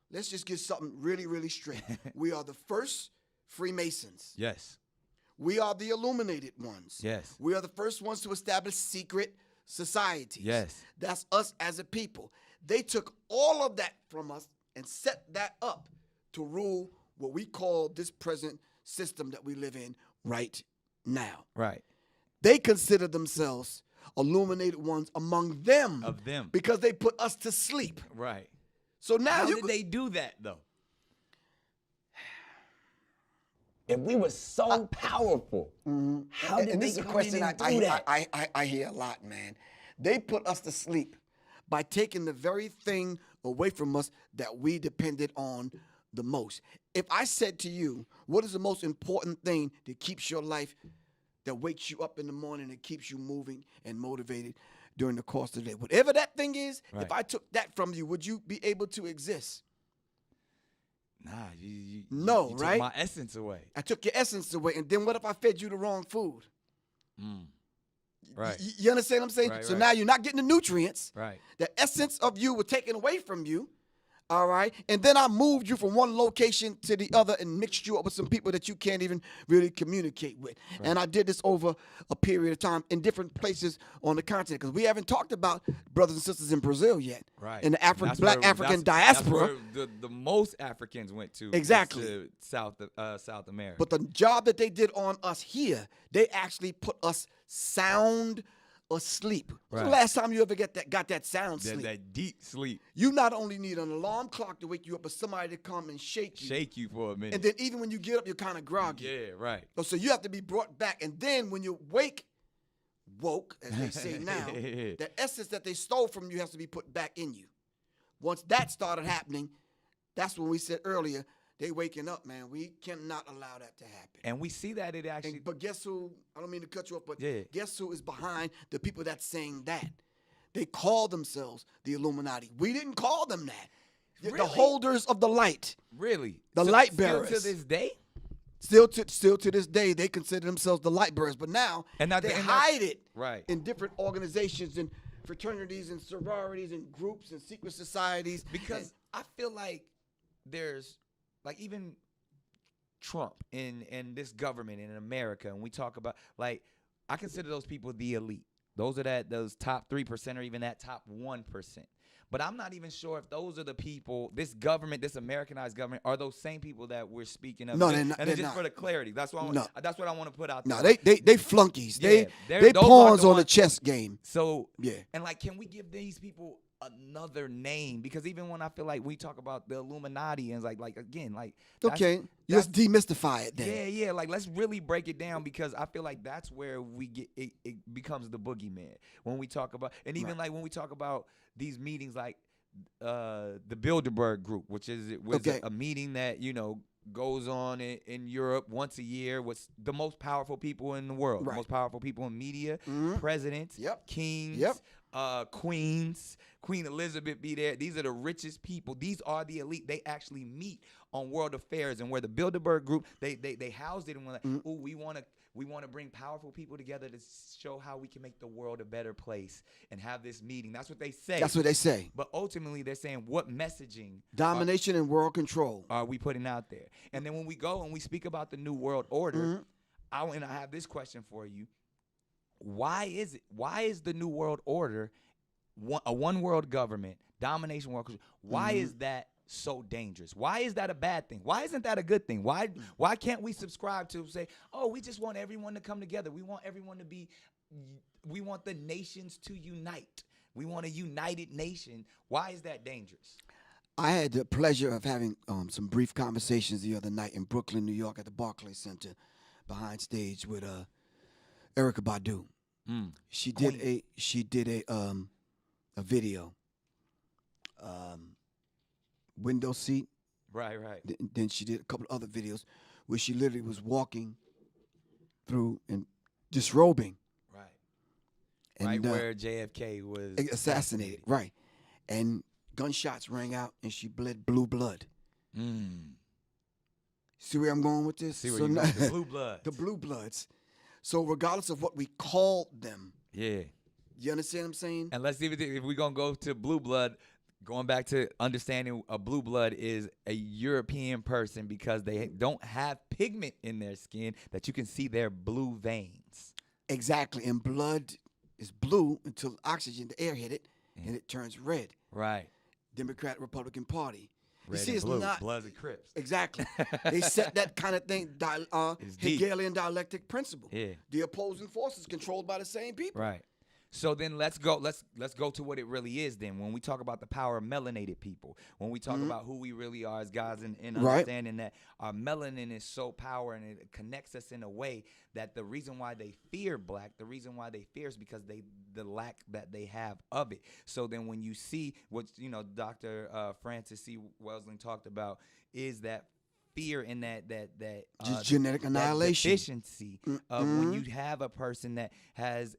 let's just get something really, really straight. We are the first Freemasons. Yes. We are the illuminated ones. Yes. We are the first ones to establish secret societies. Yes. That's us as a people. They took all of that from us and set that up to rule what we call this present system that we live in right now. Right. They consider themselves illuminated ones among them. Of them. Because they put us to sleep. Right. So now how did they do that, though? If we were so powerful, how did this they is a question do that? I hear a lot, man. They put us to sleep by taking the very thing away from us that we depended on the most. If I said to you, what is the most important thing that keeps your life, that wakes you up in the morning and keeps you moving and motivated during the course of the day? Whatever that thing is, if I took that from you, would you be able to exist? Nah, you right? took my essence away. I took your essence away, and then what if I fed you the wrong food? Right. You understand what I'm saying? Right, so now you're not getting the nutrients. Right. The essence of you was taken away from you. All right. And then I moved you from one location to the other and mixed you up with some people that you can't even really communicate with. Right. And I did this over a period of time in different places on the continent because we haven't talked about brothers and sisters in Brazil yet. Right. In the That's Black where- African that's diaspora. where the most Africans went to. Exactly. To South America. But the job that they did on us here, they actually put us sound asleep. When's the Right. last time you ever got that sound sleep? that deep sleep. You not only need an alarm clock to wake you up, but somebody to come and shake you. Shake you for a minute. And then even when you get up, you're kind of groggy. Yeah, right. So you have to be brought back. And then when you woke, as they say now, the essence that they stole from you has to be put back in you. Once that started happening, that's when we said earlier, they waking up, man. We cannot allow that to happen. And we see that it actually. But guess who? I don't mean to cut you off, but Yeah. guess who is behind the people that's saying that? They call themselves the Illuminati. We didn't call them that. The Really? holders of the light. Really? The light still bearers. to this day? Still to this day, they consider themselves the light bearers. But now And now- they and now- hide it Right. in different organizations and fraternities and sororities and groups and secret societies. Because I feel like there's, like, even Trump and this government in America, and we talk about, like, I consider those people the elite. Those are those top 3% or even that top 1%. But I'm not even sure if those are the people, this government, this Americanized government, are those same people that we're speaking of. No, Just- they're not- And they're just not. for the clarity, that's what No. that's what I want to put out No, there. they flunkies. Yeah, they those aren't pawns the on the ones- chess game. So Yeah. and like, can we give these people another name? Because even when I feel like we talk about the Illuminati and like again, like Okay, let's demystify it then. yeah, like let's really break it down, because I feel like that's where we get it becomes the boogeyman when we talk about, and even Right. like when we talk about these meetings, like the Bilderberg Group, which was Okay. a meeting that goes on in Europe once a year with the most powerful people in the world, the Right. most powerful people in media, Mhm. presidents, Yep. kings, Yep. queens. Queen Elizabeth be there. These are the richest people. These are the elite. They actually meet on world affairs, and where the Bilderberg Group they housed it and were like, Mm-hmm. "Ooh, we want to bring powerful people together to show how we can make the world a better place and have this meeting." That's what they say. That's what they say. But ultimately, they're saying, what messaging Domination and world control. are we putting out there? And then when we go and we speak about the New World Order, Mm-hmm. I have this question for you. Why is the New World Order a one world government, domination world control? Why Mm-hmm. is that so dangerous? Why is that a bad thing? Why isn't that a good thing? Why can't we subscribe to say, oh, we just want everyone to come together. We want everyone to we want the nations to unite. We want a united nation. Why is that dangerous? I had the pleasure of having some brief conversations the other night in Brooklyn, New York, at the Barclays Center, behind stage with Erykah Badu. She did a video, window seat. Right. Then she did a couple other videos where she literally was walking through and disrobing. Right. And, Right where JFK was assassinated. Right. And gunshots rang out and she bled blue blood. See where I'm going with this? See where So you now- going. The blue blood. The blue bloods. So regardless of what we called them, Yeah. you understand what I'm saying? And let's see if we're going to go to blue blood, going back to understanding a blue blood is a European person because they don't have pigment in their skin that you can see their blue veins. Exactly. And blood is blue until oxygen, the air hit it, and it turns red. Right. Democrat Republican Party. Red you see, and it's blue. not Bloods and Crips. exactly. They set that kind of thing, It's deep. Hegelian dialectic principle. Yeah. The opposing forces controlled by the same people. Right. So then let's go to what it really is then. When we talk about the power of melanated people, when we talk about who we really are as guys and Right. understanding that our melanin is so powerful and it connects us in a way that the reason why they fear black, the reason why they fear is because the lack that they have of it. So then when you see what Dr. Francis C. Welsing talked about is that fear and that Just genetic that annihilation. deficiency of when you have a person that has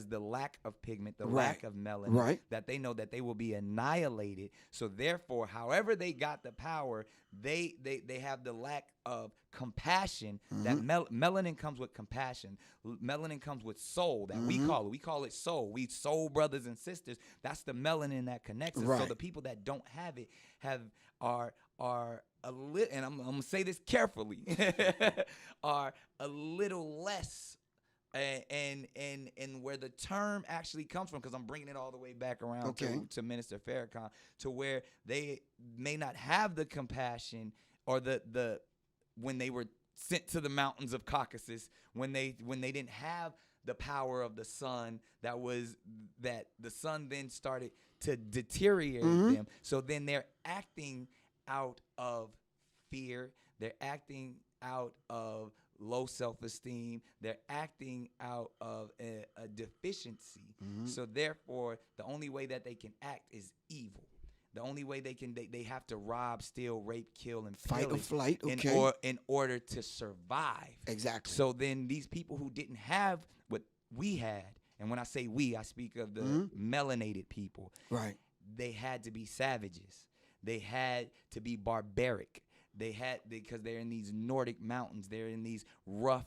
the lack of pigment, the lack of melanin, that they know that they will be annihilated. So therefore, however they got the power, they have the lack of compassion. That melanin comes with compassion. Melanin comes with soul, that we call it soul. We soul brothers and sisters. That's the melanin that connects us. So the people that don't have it are a little, and I'm gonna say this carefully, are a little less. And where the term actually comes from, because I'm bringing it all the way back around to Minister Farrakhan, to where they may not have the compassion or the when they were sent to the mountains of Caucasus, when they didn't have the power of the sun, that the sun then started to deteriorate them. So then they're acting out of fear. They're acting out of low self-esteem. They're acting out of a deficiency. So therefore, the only way that they can act is evil. The only way they have to rob, steal, rape, kill, and fight or flight, in order to survive. Exactly. So then these people who didn't have what we had, and when I say we, I speak of the melanated people. Right. They had to be savages. They had to be barbaric. Because they're in these Nordic mountains. They're in these rough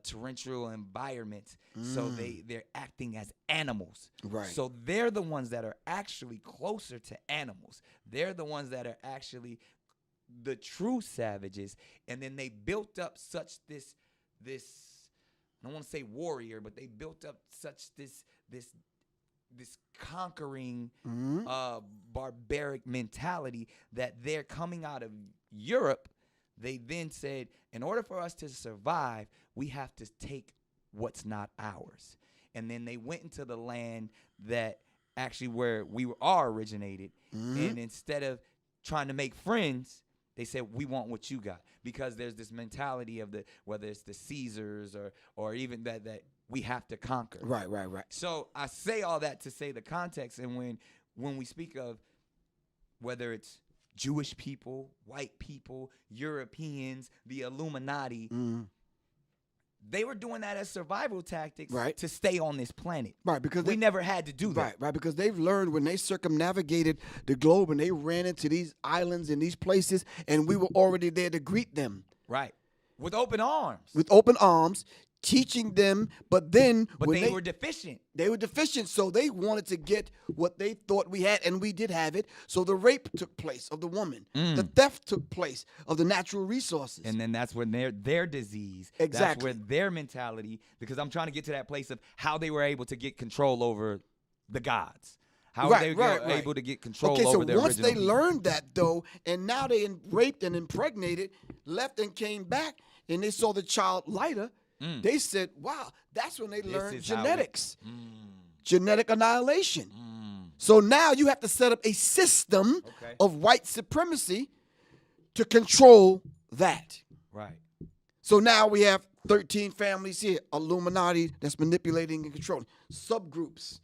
torrential environments. So they're acting as animals. Right. So they're the ones that are actually closer to animals. They're the ones that are actually the true savages. And then they built up such this I don't want to say warrior, but they built up such this conquering barbaric mentality that they're coming out of Europe. They then said, in order for us to survive, we have to take what's not ours. And then they went into the land that actually where we are originated. And instead of trying to make friends, they said, we want what you got. Because there's this mentality of whether it's the Caesars or even that we have to conquer. Right. So I say all that to say the context. And when we speak of whether it's Jewish people, white people, Europeans, the Illuminati, they were doing that as survival tactics to stay on this planet. Right, because we never had to do that. Right, because they've learned when they circumnavigated the globe and they ran into these islands and these places, and we were already there to greet them. Right, with open arms. Teaching them, but they were deficient. They were deficient, so they wanted to get what they thought we had, and we did have it. So the rape took place of the woman. The theft took place of the natural resources. And then that's when their disease, exactly. That's where their mentality, because I'm trying to get to that place of how they were able to get control over the gods. How were they able to get control over their original once they people? learned that, though, and now they raped and impregnated, left and came back, and they saw the child lighter, they said, wow, that's when they learned genetics. Genetic annihilation. So now you have to set up a system of white supremacy to control that. Right. So now we have 13 families here, Illuminati that's manipulating and controlling. Subgroups.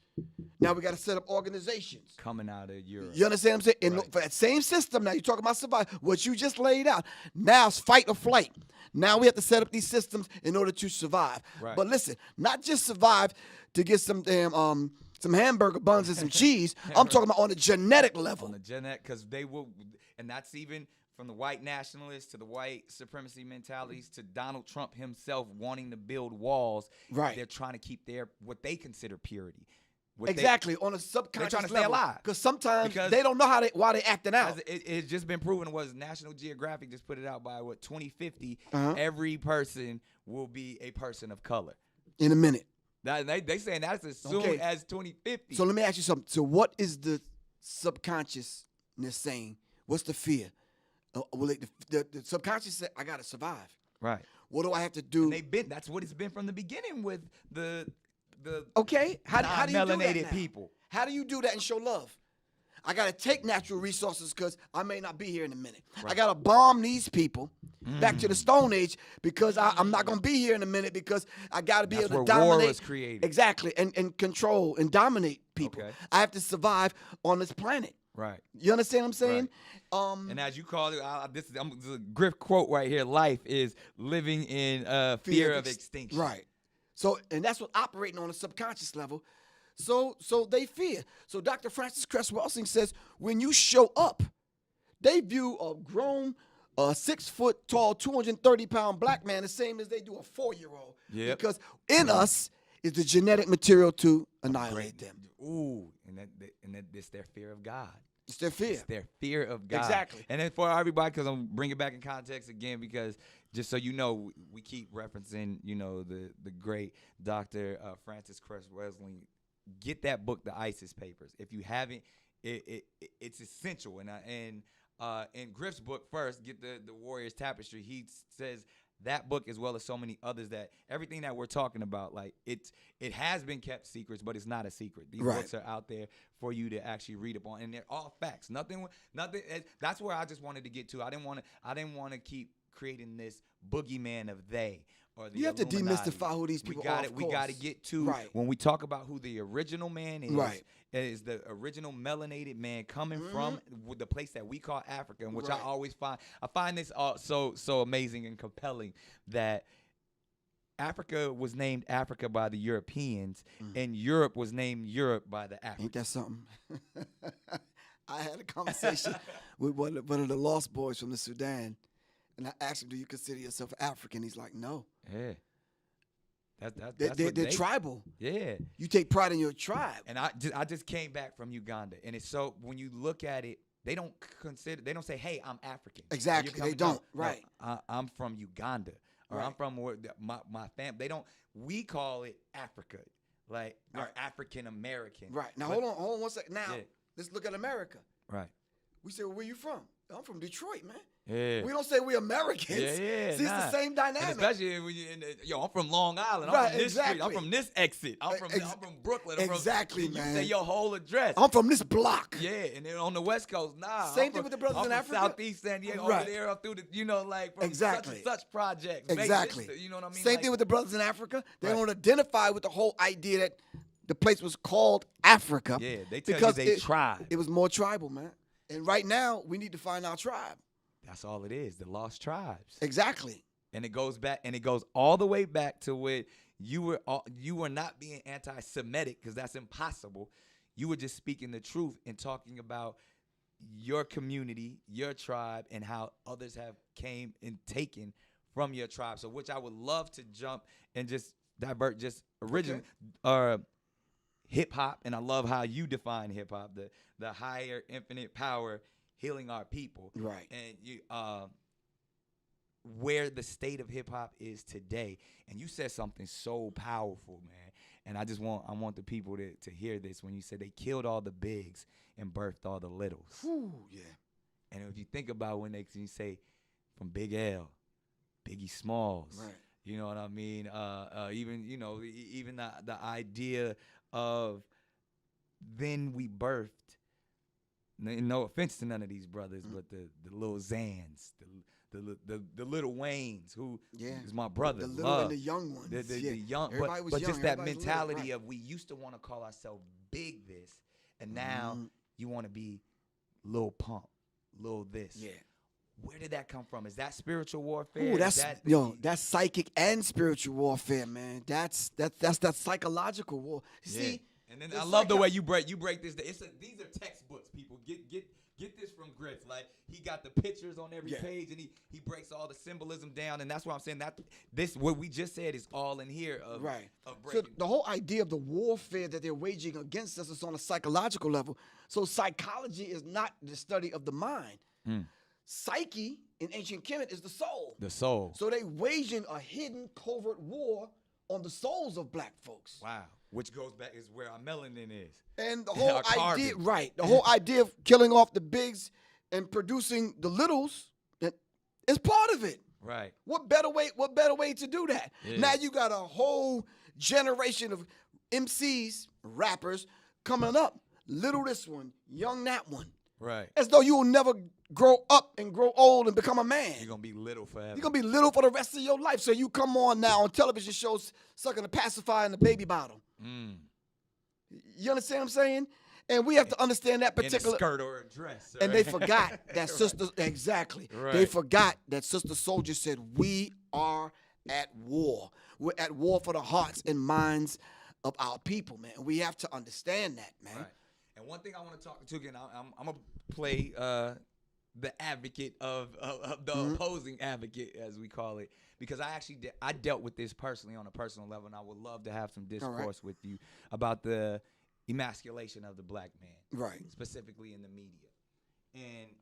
Now we got to set up organizations. Coming out of Europe. You understand what I'm saying? And for that same system, now you're talking about survival, what you just laid out. Now it's fight or flight. Now we have to set up these systems in order to survive. Right. But listen, not just survive to get some damn some hamburger buns and some cheese. I'm talking about on a genetic level. On the genetic, because they will, and that's even from the white nationalists to the white supremacy mentalities to Donald Trump himself wanting to build walls. Right. They're trying to keep what they consider purity. Exactly, on a subconscious trying to level. stay alive. Because sometimes they don't know why they acting out. It's just been proven. National Geographic just put it out by 2050. Every person will be a person of color. In a minute. They saying that's as soon as 2050. So let me ask you something. So what is the subconsciousness saying? What's the fear? The subconscious said, I got to survive. Right. What do I have to do? And that's what it's been from the beginning with the how do you do that now? people. How do you do that and show love? I got to take natural resources because I may not be here in a minute. Right. I got to bomb these people back to the Stone Age because I'm not going to be here in a minute because I got to be able to dominate. War was created. Exactly, and control and dominate people. I have to survive on this planet. Right. You understand what I'm saying? And as you call it, this is a Griff quote right here. Life is living in fear of extinction. Right. So, and that's what operating on a subconscious level. So they fear. So Dr. Francis Cress Welsing says, when you show up, they view a grown, 6 foot tall, 230-pound black man the same as they do a 4-year-old. Yep. Because in us is the genetic material to annihilate them. Ooh, and it's their fear of God. It's their fear. It's their fear of God. Exactly. And then for everybody, because I'm bringing it back in context again, because just so you know, we keep referencing, the great Dr. Francis Cress Welsing. Get that book, The ISIS Papers. If you haven't, it's essential. And in Griff's book first, get the Warrior's Tapestry. He says that book, as well as so many others, that everything that we're talking about, like it has been kept secrets, but it's not a secret. These books are out there for you to actually read upon, and they're all facts. Nothing. That's where I just wanted to get to. I didn't want to keep creating this boogeyman of they. Or the you have Illuminati. to demystify who these people are. We got to get to when we talk about who the original man is. Right. Is the original melanated man coming from the place that we call Africa, and which I always find this so amazing and compelling that Africa was named Africa by the Europeans, and Europe was named Europe by the Africans. Ain't that something? I had a conversation with one of the lost boys from the Sudan. And I asked him, do you consider yourself African? He's like, no. Yeah. They're tribal. Yeah. You take pride in your tribe. And I just came back from Uganda. And it's so, when you look at it, they don't say, hey, I'm African. Exactly. They don't. Right. No, I'm from Uganda. Or I'm from my family. We call it Africa. Like, or African American. Right. Now, hold on 1 second. Now, let's look at America. Right. We say, well, where you from? I'm from Detroit, man. Yeah. We don't say we're Americans. Yeah. See, it's the same dynamic. And especially when I'm from Long Island. I'm from this street. I'm from this exit. I'm from Brooklyn. Exactly, man. You say your whole address. I'm from this block. Yeah, and then on the West Coast, Same thing with the brothers in Africa. Southeast San Diego, over there, up through the, from such and such projects. Exactly. You know what I mean? Same thing with the brothers in Africa. They don't identify with the whole idea that the place was called Africa. Yeah, they tell you they tribe. It was more tribal, man. And right now, we need to find our tribe. That's all it is, the lost tribes. Exactly. And it goes back, and it goes all the way back to where you were not being anti-Semitic, because that's impossible. You were just speaking the truth and talking about your community, your tribe, and how others have came and taken from your tribe. So, which I would love to jump and just divert just originally hip hop, and I love how you define hip hop, the higher infinite power healing our people. Right. And you where the state of hip hop is today. And you said something so powerful, man. And I want the people to hear this when you said they killed all the bigs and birthed all the littles. Ooh, yeah. And if you think about when you say from Big L, Biggie Smalls, right. You know what I mean? Even the idea of then we birthed. No offense to none of these brothers, but the little Zans, the little Waynes, who is my brother. The little and the young ones. The young, but just that mentality of we used to want to call ourselves big this, and now you want to be Lil Pump, Lil this. Yeah. Where did that come from? Is that spiritual warfare? Ooh, that's psychic and spiritual warfare, man. That's that psychological war. See. And then I love the way you break this. These are textbooks, people. Get this from Griff. Like, he got the pictures on every page, and he breaks all the symbolism down, and that's what I'm saying. That this what we just said is all in here of breaking. So the whole idea of the warfare that they're waging against us is on a psychological level. So psychology is not the study of the mind. Psyche in ancient Kemet is the soul. The soul. So they waging a hidden covert war on the souls of black folks. Wow. Which goes back is where our melanin is. And the whole idea, the whole idea of killing off the bigs and producing the littles, that is part of it. Right. What better way to do that? Yeah. Now you got a whole generation of MCs, rappers coming up. Little this one, young that one. Right. As though you will never grow up and grow old and become a man. You're going to be little forever. You're going to be little for the rest of your life. So you come on now on television shows sucking a pacifier in the baby bottle. You understand what I'm saying? And we have to understand that in a particular. skirt or a dress. And they right? forgot that sister. Exactly. They Right. forgot that Sister Soldier said, "We are at war. We're at war for the hearts and minds of our people, man. We have to understand that, man." Right. And one thing I want to talk to again, I'm gonna play the advocate of the opposing advocate, as we call it, because I dealt with this personally on a personal level, and I would love to have some discourse with you about the emasculation of the black man, Right. specifically in the media.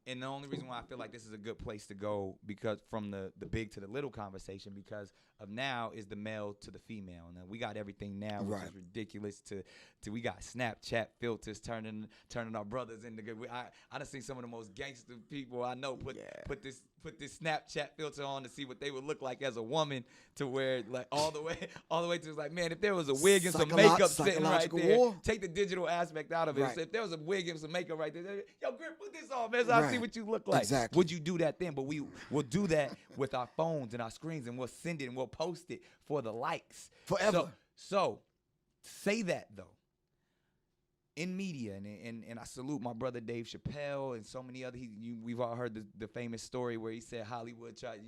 And the only reason why I feel like this is a good place to go, because from the big to the little conversation, because of now is the male to the female. And we got everything now, which is ridiculous. To we got Snapchat filters turning our brothers into good. I done seen some of the most gangster people I know put this Snapchat filter on to see what they would look like as a woman, to where like all the way to like, man, if there was a wig and some makeup sitting right there, take the digital aspect out of it. Right. So if there was a wig and some makeup right there, yo, Griff, put this on, man, so I see what you look like. Exactly. Would you do that then? But will do that with our phones and our screens, and we'll send it and we'll post it for the likes. Forever. So say that though. In media, and I salute my brother Dave Chappelle and so many other. We've all heard the famous story where he said Hollywood tried,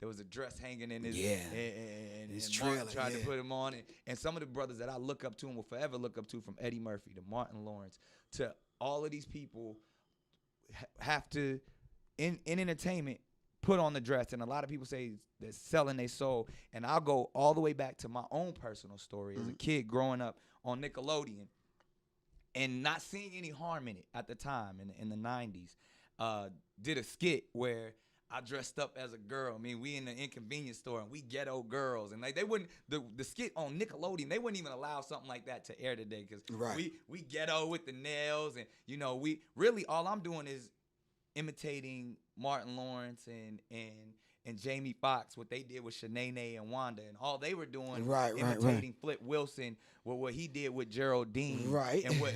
there was a dress hanging in his and his Martin trailer, tried to put him on, and some of the brothers that I look up to and will forever look up to, from Eddie Murphy to Martin Lawrence to all of these people, have to in entertainment put on the dress, and a lot of people say they're selling their soul, and I'll go all the way back to my own personal story as a kid growing up on Nickelodeon. And not seeing any harm in it at the time in the 90s. Did a skit where I dressed up as a girl. I mean, we in the inconvenience store and we ghetto girls. And like they wouldn't, the skit on Nickelodeon, they wouldn't even allow something like that to air today. Because we ghetto with the nails. And, we really, all I'm doing is imitating Martin Lawrence and Jamie Foxx, what they did with Shanae and Wanda, and all they were doing imitating Flip Wilson, what he did with Geraldine, and what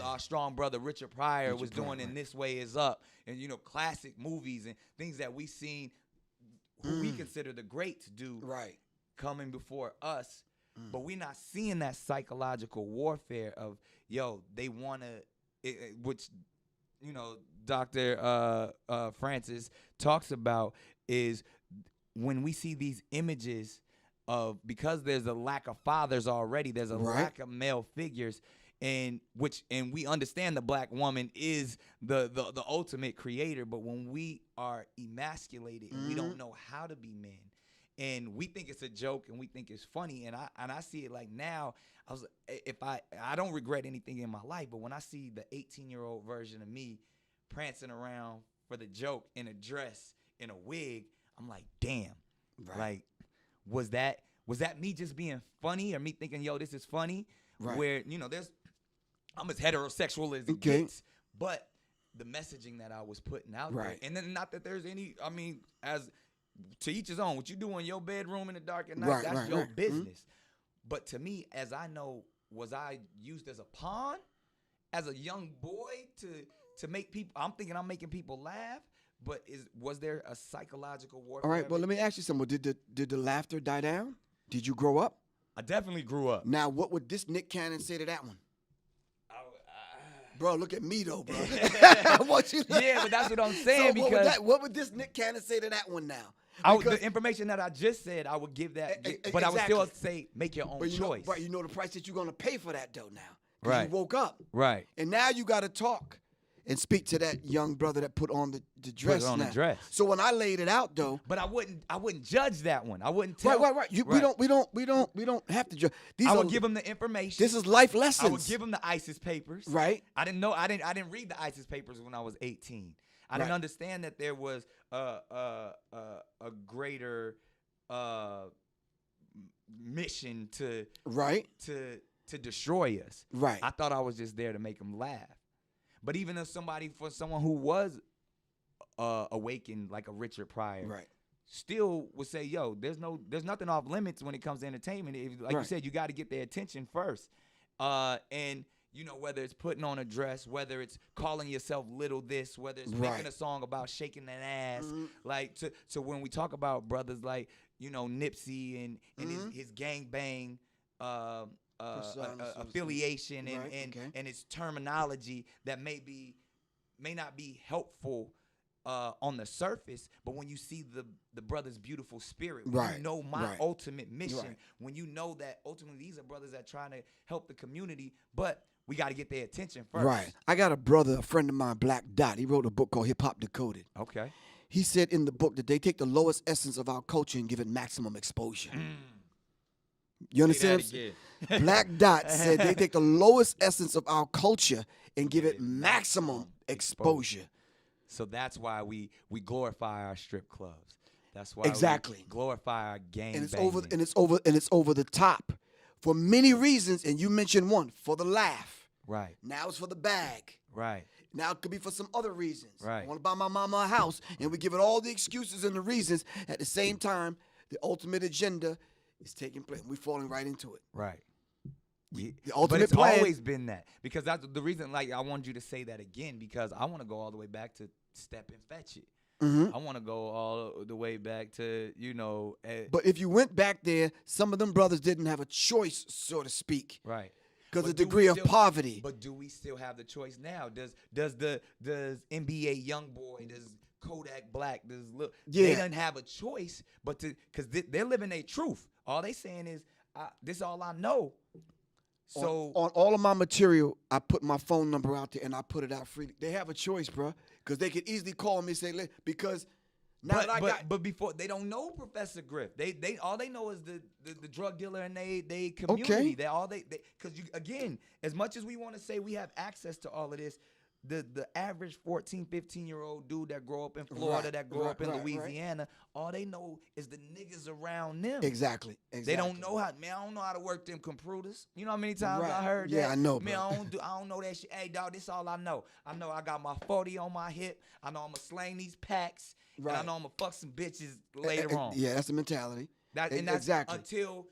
our strong brother Richard Pryor was doing in This Way Is Up, and classic movies and things that we seen who we consider the greats do coming before us, but we're not seeing that psychological warfare of they want to, which Dr. Francis talks about, is when we see these images of, because there's a lack of fathers already, there's a lack of male figures, and we understand the black woman is the ultimate creator, but when we are emasculated and we don't know how to be men, and we think it's a joke and we think it's funny, and I see it like now, I don't regret anything in my life, but when I see the 18-year-old version of me prancing around for the joke in a dress, in a wig, I'm like, damn. Like, was that me just being funny, or me thinking, this is funny? Where, I'm as heterosexual as it gets, but the messaging that I was putting out there. And then not that there's any, as to each his own. What you do in your bedroom in the dark at night, that's your business. But to me, as I know, was I used as a pawn as a young boy to make people, I'm thinking I'm making people laugh, but was there a psychological warfare? All right, well, let me ask you something. Did the laughter die down? Did you grow up? I definitely grew up. Now, what would this Nick Cannon say to that one? Bro, look at me though, bro. I want you to, but that's what I'm saying. So because what would this Nick Cannon say to that one now? The information that I just said, I would give that, but I would still say make your own choice. But you know the price that you're gonna pay for that though now. Because you woke up. Right. And now you got to talk and speak to that young brother that put on the dress. Put on now. the dress. So when I laid it out though, but I wouldn't judge that one. I wouldn't tell. Right. We don't have to judge. I would give them the information. This is life lessons. I would give them the ISIS papers. Right. I didn't know. I didn't read the ISIS papers when I was 18. I didn't understand that there was a greater mission to destroy us. Right. I thought I was just there to make them laugh. But even if for someone who was awakened like a Richard Pryor, still would say, there's nothing off limits when it comes to entertainment. Like you said, you got to get their attention first. And whether it's putting on a dress, whether it's calling yourself little this, whether it's making a song about shaking that ass, like to when we talk about brothers like Nipsey and his gang bang affiliation and Right, okay. and its terminology that may not be helpful on the surface, but when you see the brother's beautiful spirit, when Right, you know my right. ultimate mission, Right. when you know that ultimately these are brothers that trying to help the community, but we got to get their attention first. Right. I got a brother, a friend of mine, Black Dot. He wrote a book called Hip Hop Decoded. Okay. He said in the book that they take the lowest essence of our culture and give it maximum exposure. You understand? Say Black Dot said they take the lowest essence of our culture and give it maximum exposure. So that's why we glorify our strip clubs. That's why Exactly. we glorify our gang And it's banging. over the top for many reasons. And you mentioned one, for the laugh. Right. Now it's for the bag. Right. Now it could be for some other reasons. Right. I want to buy my mama a house, and we give it all the excuses and the reasons. At the same time, the ultimate agenda is taking place. We're falling right into it. Right. The But ultimate it's plan. always been that, because that's the reason. Like, I wanted you to say that again, because I want to go all the way back to Step and Fetch It. Mhm. I want to go all the way back to But if you went back there, some of them brothers didn't have a choice, so to speak, right. because But of do the we degree of still- poverty. But do we still have the choice now? Does NBA YoungBoy, does Kodak Black, they Yeah. don't have a choice, but because they're living their truth. All they saying is, this is all I know. So on all of my material, I put my phone number out there and I put it out freely. They have a choice, bro, because they could easily call me and say, because now that I got. But before, they don't know Professor Griff. They all they know is the drug dealer in they community. Okay. Because again, as much as we want to say we have access to all of this, the average 14, 15-year-old dude that grow up in Florida, Right, that grow up in right, right. Louisiana, all they know is the niggas around them. Exactly. They don't know how. Man, I don't know how to work them computers. You know how many times Right. I heard Yeah, that? I know, Man, bro. I don't know that shit. Hey, dog, this all I know. I know I got my 40 on my hip. I know I'm gonna slang these packs. And I Right. know I'm gonna fuck some bitches later on. Yeah, that's the mentality. That's exactly. until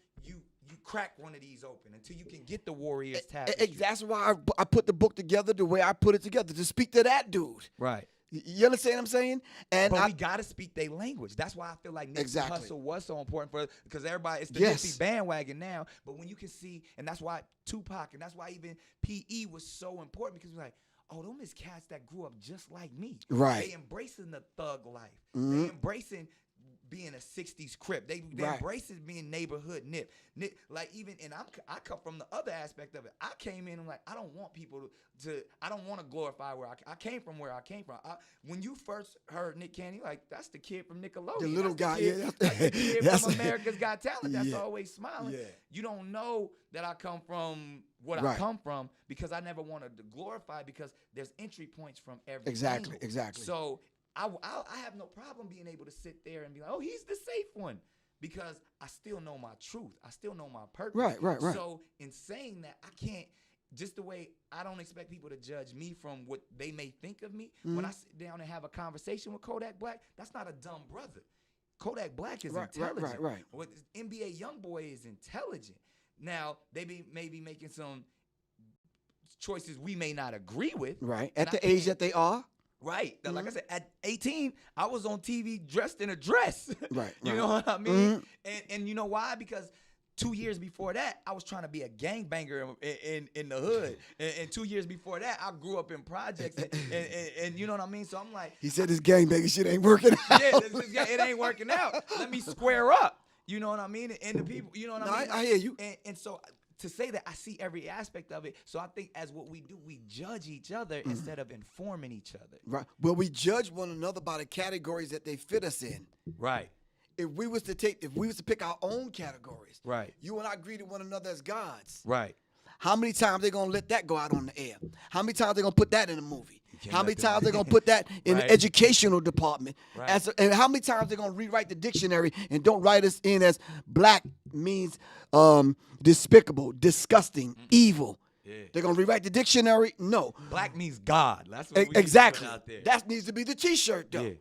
you crack one of these open, until you can get the Warriors tapestry. That's why I put the book together the way I put it together, to speak to that dude. Right. You understand what I'm saying? And But we gotta speak their language. That's why I feel like Nipsey Exactly. Hussle was so important for, because everybody, it's the Yes. Nipsey bandwagon now. But when you can see, and that's why Tupac, and that's why even PE was so important, because we're like, oh, them is cats that grew up just like me. Right. They embracing the thug life. Mhm. They embracing being a 60s Crip. They Right. embracing being neighborhood nip. Like, even, and I come from the other aspect of it. I came in and like, I don't want people to I don't want to glorify where I came from, where I came from. When you first heard Nick Cannon, like, that's the kid from Nickelodeon. The little That's guy, kid, yeah, that's the kid that's- from America's Got Talent. That's Yeah. always smiling. Yeah. You don't know that I come from what I Right. come from, because I never wanted to glorify, because there's entry points from every Exactly, angle. exactly. So I have no problem being able to sit there and be like, oh, he's the safe one, because I still know my truth. I still know my purpose. Right. So in saying that, I can't, just the way I don't expect people to judge me from what they may think of me. Mm-hmm. When I sit down and have a conversation with Kodak Black, that's not a dumb brother. Kodak Black is Right. intelligent. What NBA YoungBoy is intelligent. Now, they may be making some choices we may not agree with. Right. and At I the age can't- that they are. Right. Like I said, at 18, I was on TV dressed in a dress. Right, You right. know what I mean? And you know why? Because 2 years before that, I was trying to be a gangbanger in the hood. And 2 years before that, I grew up in projects. And you know what I mean? So I'm like, He said this gangbanging shit ain't working out. yeah, it ain't working out. Let me square up. You know what I mean? And the people, you know what No, I mean? I hear you. And so to say that, I see every aspect of it. So I think as what we do, we judge each other instead of informing each other. Right. Well, we judge one another by the categories that they fit us in. Right. If we was to pick our own categories, Right. you and I greeted one another as gods. Right. How many times they gonna let that go out on the air? How many times they gonna put that in a movie? can't How let many them- times they gonna put that in Right. the educational department? Right. And how many times they gonna rewrite the dictionary and don't write us in as black means despicable, disgusting, evil? Yeah. They're gonna rewrite the dictionary? No. Black means God. That's what we need to Exactly. put out there. That needs to be the T-shirt, though. Yeah.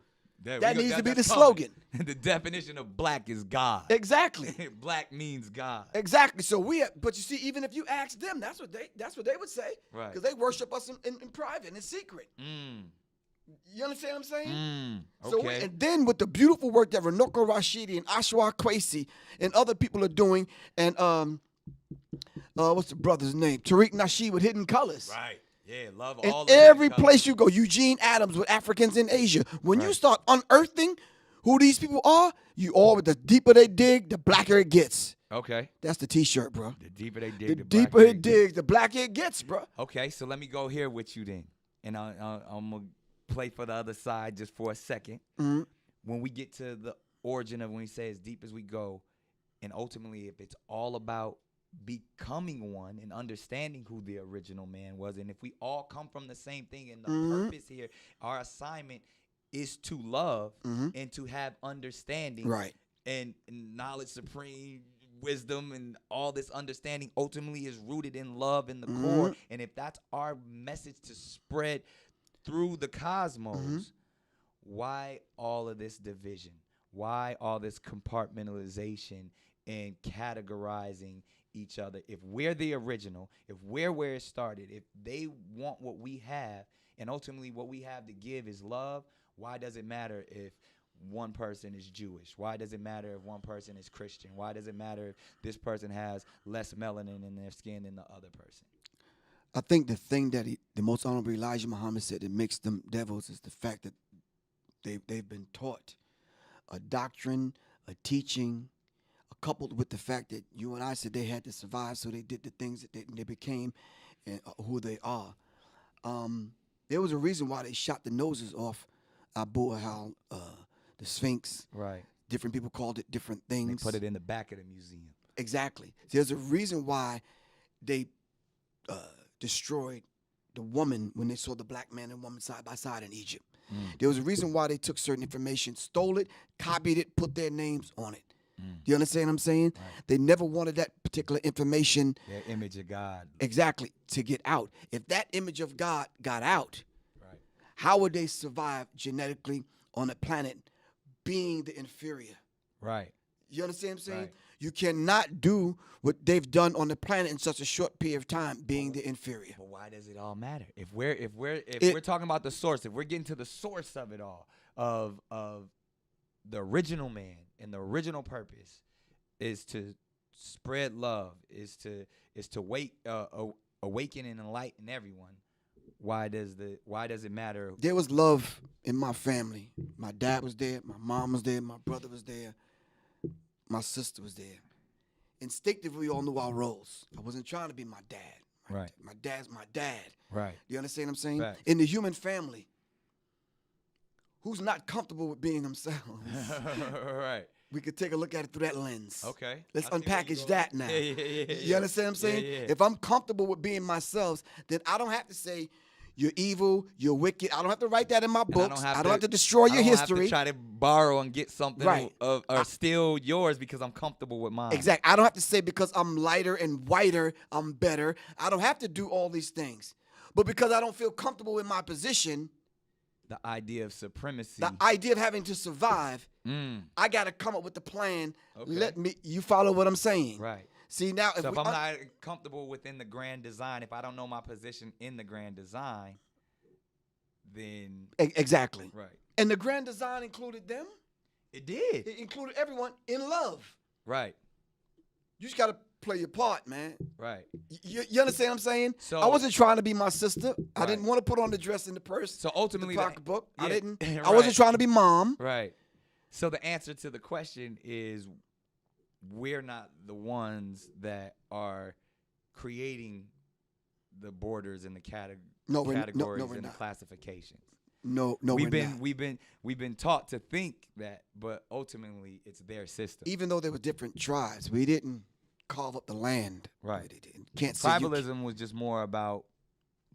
That needs to be that's the coming. slogan. The definition of black is God. Exactly. Black means God. Exactly. So but you see, even if you ask them, that's what they would say. Right. Because they worship us in private, in secret. Mm. You understand what I'm saying? Mm. So Okay. and then with the beautiful work that Renoko Rashidi and Ashwa Kwesi and other people are doing, and What's the brother's name? Tariq Nasheed with Hidden Colors. Right. Yeah, love In all of every them place you go, Eugene Adams with Africans in Asia. When you Right. start unearthing who these people are, the deeper they dig, the blacker it gets. Okay. That's the T-shirt, bro. The deeper they The dig, the deeper blacker it digs, the blacker it gets, bro. Okay, so let me go here with you then, and I'm gonna play for the other side just for a second. Mhm. When we get to the origin of when we say as deep as we go, and ultimately, if it's all about becoming one and understanding who the original man was, and if we all come from the same thing, and the purpose here, our assignment is to love and to have understanding, Right. and knowledge supreme. Wisdom and all this understanding ultimately is rooted in love in the core. And if that's our message to spread through the cosmos, why all of this division? Why all this compartmentalization and categorizing each other? If we're the original, if we're where it started, if they want what we have, and ultimately what we have to give is love, why does it matter if one person is Jewish? Why does it matter if one person is Christian? Why does it matter if this person has less melanin in their skin than the other person? I think the thing that the most honorable Elijah Muhammad said that makes them devils is the fact that they've been taught a doctrine, a teaching, coupled with the fact that you and I said they had to survive, so they did the things that they became and who they are. There was a reason why they shot the noses off Abu Ahal, the Sphinx. Right. Different people called it different things. They put it in the back of the museum. Exactly. There's a reason why they destroyed the woman when they saw the black man and woman side by side in Egypt. There was a reason why they took certain information, stole it, copied it, put their names on it. Do you understand what I'm saying? Right. They never wanted that particular information. Their image of God. Exactly, to get out. If that image of God got out, Right. how would they survive genetically on a planet being the inferior? Right. You understand what I'm saying? Right. You cannot do what they've done on the planet in such a short period of time, being the inferior. But why does it all matter? If we're talking about the source, if we're getting to the source of it all, of the original man and the original purpose is to spread love, is to awaken and enlighten everyone. Why does it matter? There was love in my family. My dad was there, my mom was there, my brother was there, my sister was there. Instinctively, we all knew our roles. I wasn't trying to be my dad. Right. My dad's my dad. Right. You understand what I'm saying? Right. In the human family, who's not comfortable with being themselves? Right. We could take a look at it through that lens. Okay. Let's I see where you unpackage go. that now. Yeah. You understand what I'm saying? Yeah. If I'm comfortable with being myself, then I don't have to say you're evil, you're wicked. I don't have to write that in my books. I don't have to destroy your history. I don't have to try to borrow and get something Right. or steal yours because I'm comfortable with mine. Exactly. I don't have to say because I'm lighter and whiter, I'm better. I don't have to do all these things. But because I don't feel comfortable in my position, The idea of supremacy. the idea of having to survive, I got to come up with the plan. Okay. You follow what I'm saying? Right. See, now So if I'm not comfortable within the grand design, if I don't know my position in the grand design, then Exactly. right. And the grand design included them. It did. It included everyone in love. Right. You just got to play your part, man. Right. You understand what I'm saying? So- I wasn't trying to be my sister. I Right. didn't want to put on the dress and the purse. So ultimately, the pocketbook. I yeah, didn't. I right. wasn't trying to be mom. Right. So the answer to the question is we're not the ones that are creating the borders and the categories we're and the not. classifications. No, we're not. We've been taught to think that, but ultimately it's their system. Even though there were different tribes, we didn't carve up the land. Right. Can't say you Tribalism was just more about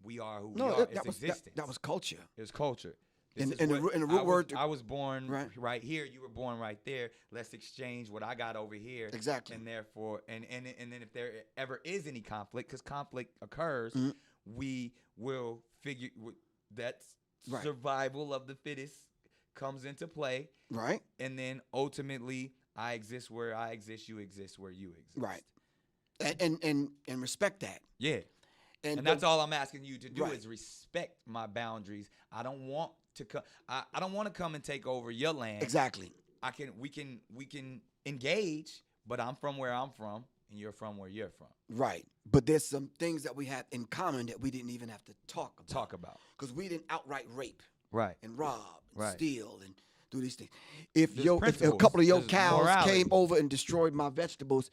we are who we No, are. that was existence. that was culture. It was culture. And This is the what- root word- I was born Right. right here. You were born right there. Let's exchange what I got over here. Exactly. And therefore, and then if there ever is any conflict, because conflict occurs, we will figure that's Right. survival of the fittest comes into play. Right. And then ultimately, I exist where I exist. You exist where you exist. Right. And respect that. Yeah. And that's all I'm asking you to do is respect my boundaries. I don't want to come. I don't want to come and take over your land. Exactly. We can engage, but I'm from where I'm from, and you're from where you're from. Right. But there's some things that we have in common that we didn't even have to talk about. Because we didn't outright rape Right. and rob and Right. steal and do these things. If There's a principles. couple of your There's cows morality. came over and destroyed my vegetables,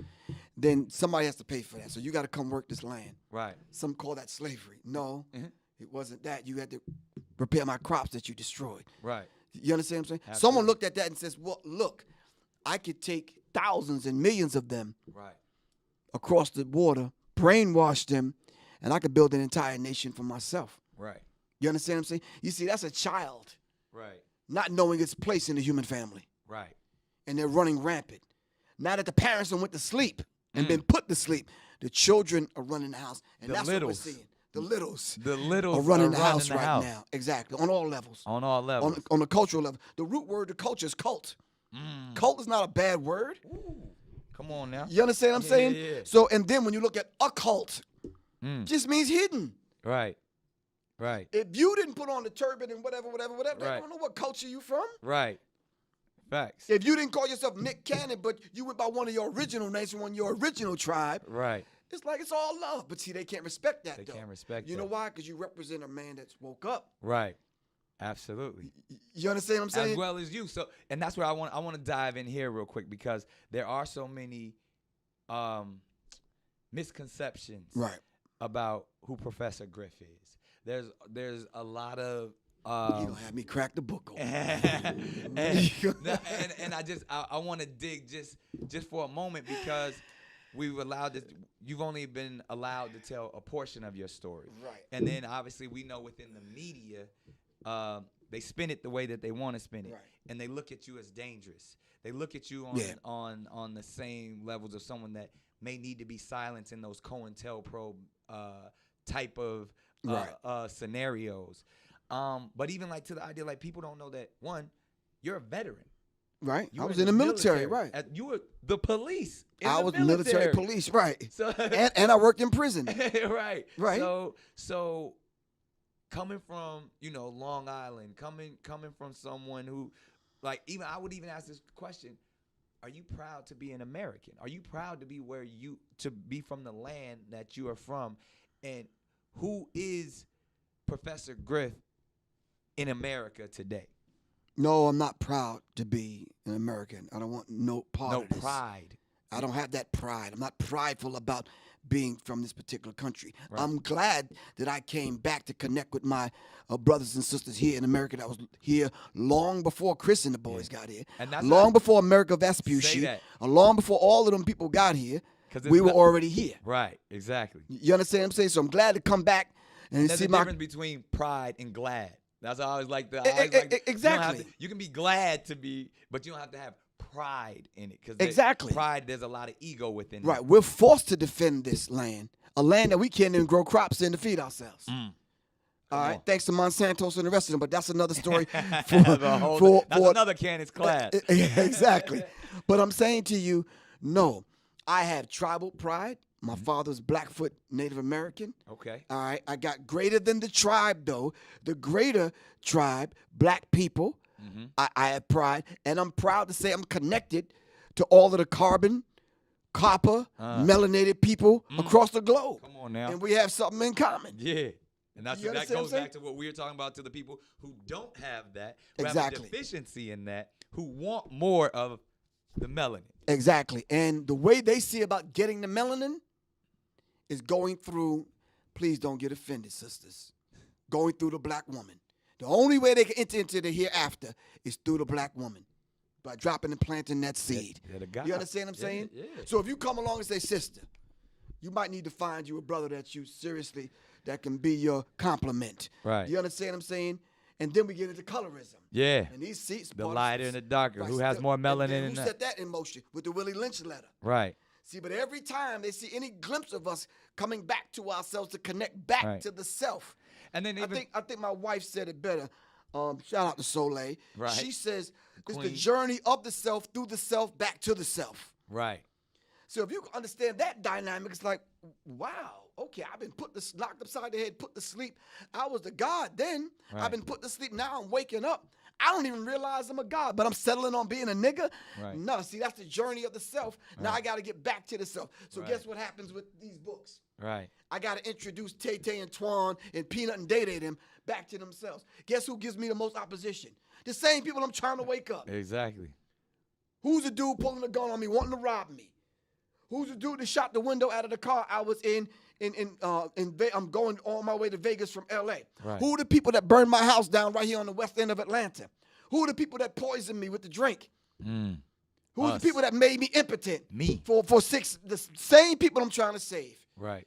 then somebody has to pay for that. So you got to come work this land. Right. Some call that slavery. No, Mhm. it wasn't that. You had to repair my crops that you destroyed. Right. You understand what I'm saying? Absolutely. Someone looked at that and says, well, look, I could take thousands and millions of them Right. across the water, brainwash them, and I could build an entire nation for myself. Right. You understand what I'm saying? You see, that's a child Right. not knowing its place in the human family, Right. and they're running rampant. Now that the parents done went to sleep and been put to sleep, the children are running the house, and The that's littles. what we're seeing. The littles The littles are running the running house the right house. now. Exactly, on all levels. On all levels. On the cultural level. The root word to culture is cult. Cult is not a bad word. Ooh. Come on now. You understand what I'm saying? Yeah. So, and then when you look at occult, just means hidden. Right. Right. If you didn't put on the turban and whatever, they Right. don't know what culture you from. Right. Facts. If you didn't call yourself Nick Cannon, but you went by one of your original names from one of your original tribe, Right. it's like it's all love. But see, they can't respect that, They though. can't respect You know that. why? Because you represent a man that's woke up. Right. Absolutely. You understand what I'm saying? As well as you. So, and that's where I want to dive in here real quick, because there are so many misconceptions Right. about who Professor Griff is. There's a lot of You don't have me crack the book open. and I want to dig just for a moment, because you've only been allowed to tell a portion of your story. Right. And then obviously we know within the media, they spin it the way that they want to spin it. Right. And they look at you as dangerous. They look at you Yeah. on the same levels of someone that may need to be silenced in those COINTELPRO type of Right. scenarios. But even like to the idea, like, people don't know that, one, you're a veteran. Right. You I were was in the military, right. You were the police. I was military police, right. So And I worked in prison. right. Right. So coming from, Long Island, coming from someone who, like, I would even ask this question: are you proud to be an American? Are you proud to be from the land that you are from? And who is Professor Griff in America today? No, I'm not proud to be an American. I don't want no part No of this. pride. I don't have that pride. I'm not prideful about being from this particular country. Right. I'm glad that I came back to connect with my brothers and sisters here in America that was here long before Chris and the boys got here. And that's long not- before America Say Vespucci. that. Long before all of them people got here. 'Cause it's We were not- already here. Right. Exactly. You understand what I'm saying? So I'm glad to come back and There's see a my difference between pride and glad. That's how I always like the. Exactly. You can be glad to be, but you don't have to have pride in it, because Exactly. pride, there's a lot of ego within Right. it. We're forced to defend this land, a land that we can't even grow crops in to feed ourselves. Mm. All right. on. Thanks to Monsanto and the rest of them, but that's another story. That's another Cannon's class. Exactly. But I'm saying to you, no, I have tribal pride. My father's Blackfoot Native American. Okay. All right. I got greater than the tribe, though. The greater tribe, black people. Mm-hmm. I have pride. And I'm proud to say I'm connected to all of the carbon, copper, melanated people across the globe. Come on now. And we have something in common. Yeah. And that You understand what I'm goes saying? back to what we were talking about, to the people who don't have that, who Exactly. have a deficiency in that, who want more of the melanin. Exactly. And the way they see about getting the melanin is going through, please don't get offended, sisters, going through the black woman. The only way they can enter into the hereafter is through the black woman, by dropping and planting that seed. They're the God. You understand what I'm saying? Yeah. So if you come along and say, sister, you might need to find you a brother that you seriously, that can be your complement. Right. You understand what I'm saying? And then we get into colorism. Yeah. And these seats, The lighter and the darker. Who has more and melanin then in who that? set that in motion with the Willie Lynch letter? Right. See, but every time they see any glimpse of us coming back to ourselves, to connect back Right. to the self. And then even I think my wife said it better. Shout out to Soleil. Right. She says it's the Queen. journey of the self, through the self, back to the self. right. So if you understand that dynamic, it's like, wow, okay, I've been locked upside the head, put to sleep. I was the God then. Right. I've been put to sleep. Now I'm waking up. I don't even realize I'm a god, but I'm settling on being a nigga. Right. No, see, that's the journey of the self. Now I got to get back to the self. So Right. guess what happens with these books? Right. I got to introduce Tay-Tay and Twan and Peanut and Day-Day them back to themselves. Guess who gives me the most opposition? The same people I'm trying to wake up. Exactly. Who's the dude pulling a gun on me, wanting to rob me? Who's the dude that shot the window out of the car I was in? I'm going on my way to Vegas from L.A. Right. Who are the people that burned my house down right here on the west end of Atlanta? Who are the people that poisoned me with the drink? Who's the people that made me impotent? Me. For 6, the same people I'm trying to save. Right.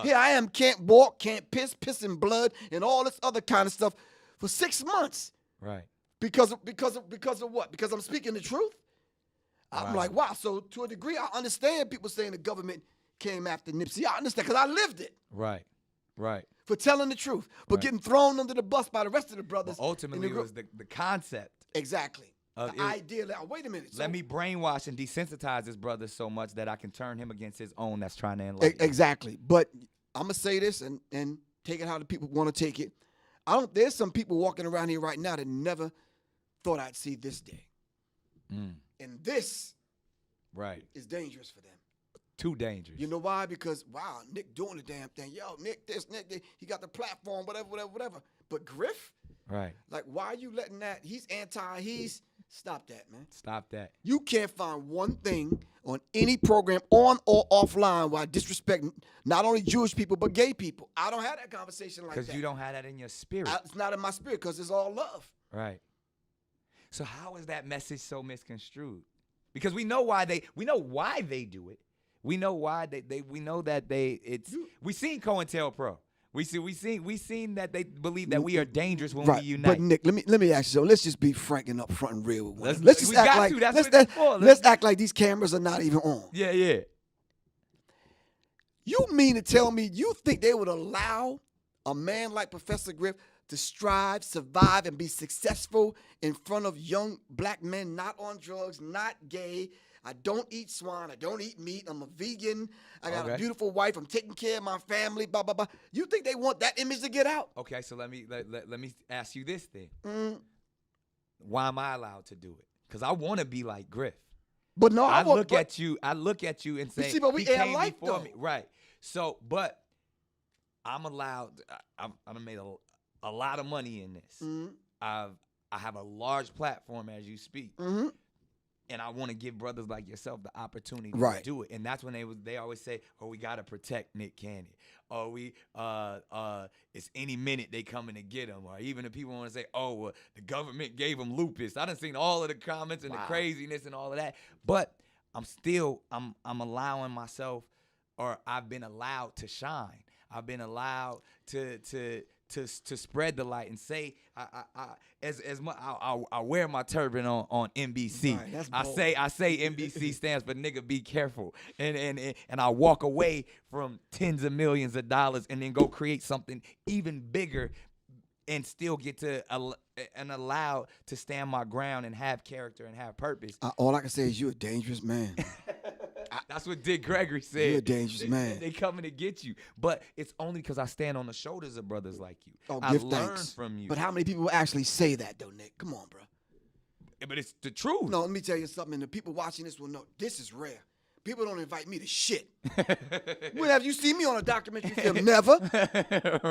Here I am, can't walk, can't pissing blood, and all this other kind of stuff for 6 months. Right. Because of what? Because I'm speaking the truth? I'm Right. like, wow. So to a degree, I understand people saying the government came after Nipsey. I understand because I lived it. Right. Right. For telling the truth, but Right. getting thrown under the bus by the rest of the brothers. But ultimately, it was the concept. Exactly. The idea that, wait a minute. Let me brainwash and desensitize this brother so much that I can turn him against his own that's trying to enlighten. Exactly. But I'm going to say this and take it how the people want to take it. There's some people walking around here right now that never thought I'd see this day. And this is dangerous for them. Too dangerous. You know why? Because, wow, Nick doing the damn thing. Yo, Nick this, Nick that. He got the platform, whatever. But Griff? Right. Like, why are you letting that? Stop that, man. Stop that. You can't find one thing on any program, on or offline, where I disrespect not only Jewish people, but gay people. I don't have that conversation like that. Because you don't have that in your spirit. It's not in my spirit because it's all love. Right. So how is that message so misconstrued? Because we know why they do it. We know why we know that we seen COINTELPRO. We seen that they believe that we are dangerous when we unite. But Nick, let me ask you. So let's just be frank and upfront and real with one another. Let's act like these cameras are not even on. Yeah. You mean to tell me you think they would allow a man like Professor Griff to strive, survive, and be successful in front of young black men not on drugs, not gay? I don't eat swine. I don't eat meat. I'm a vegan. I got a beautiful wife. I'm taking care of my family. Blah blah blah. You think they want that image to get out? Okay, so let me ask you this then. Why am I allowed to do it? Because I want to be like Griff. But no, I look at you and say, but we he came alike, before though. me. Right. So, but I'm allowed. I've made a lot of money in this. I have a large platform as you speak. And I want to give brothers like yourself the opportunity to do it. And that's when they always say, "Oh, we gotta protect Nick Cannon. Oh, it's any minute they coming to get him." Or even if people want to say, "Oh, well, the government gave him lupus." I done seen all of the comments and the craziness and all of that. But I'm allowing myself, or I've been allowed to shine. I've been allowed to spread the light and say I wear my turban on NBC. Right, I say NBC stands for nigga be careful, and I walk away from tens of millions of dollars and then go create something even bigger and still get to and allowed to stand my ground and have character and have purpose. All I can say is you're a dangerous man. That's what Dick Gregory said. You're a dangerous man. They coming to get you. But it's only because I stand on the shoulders of brothers like you. I learn from you. But how many people will actually say that, though, Nick? Come on, bro. But it's the truth. No, let me tell you something. And the people watching this will know this is rare. People don't invite me to shit. When have you seen me on a documentary film? Never.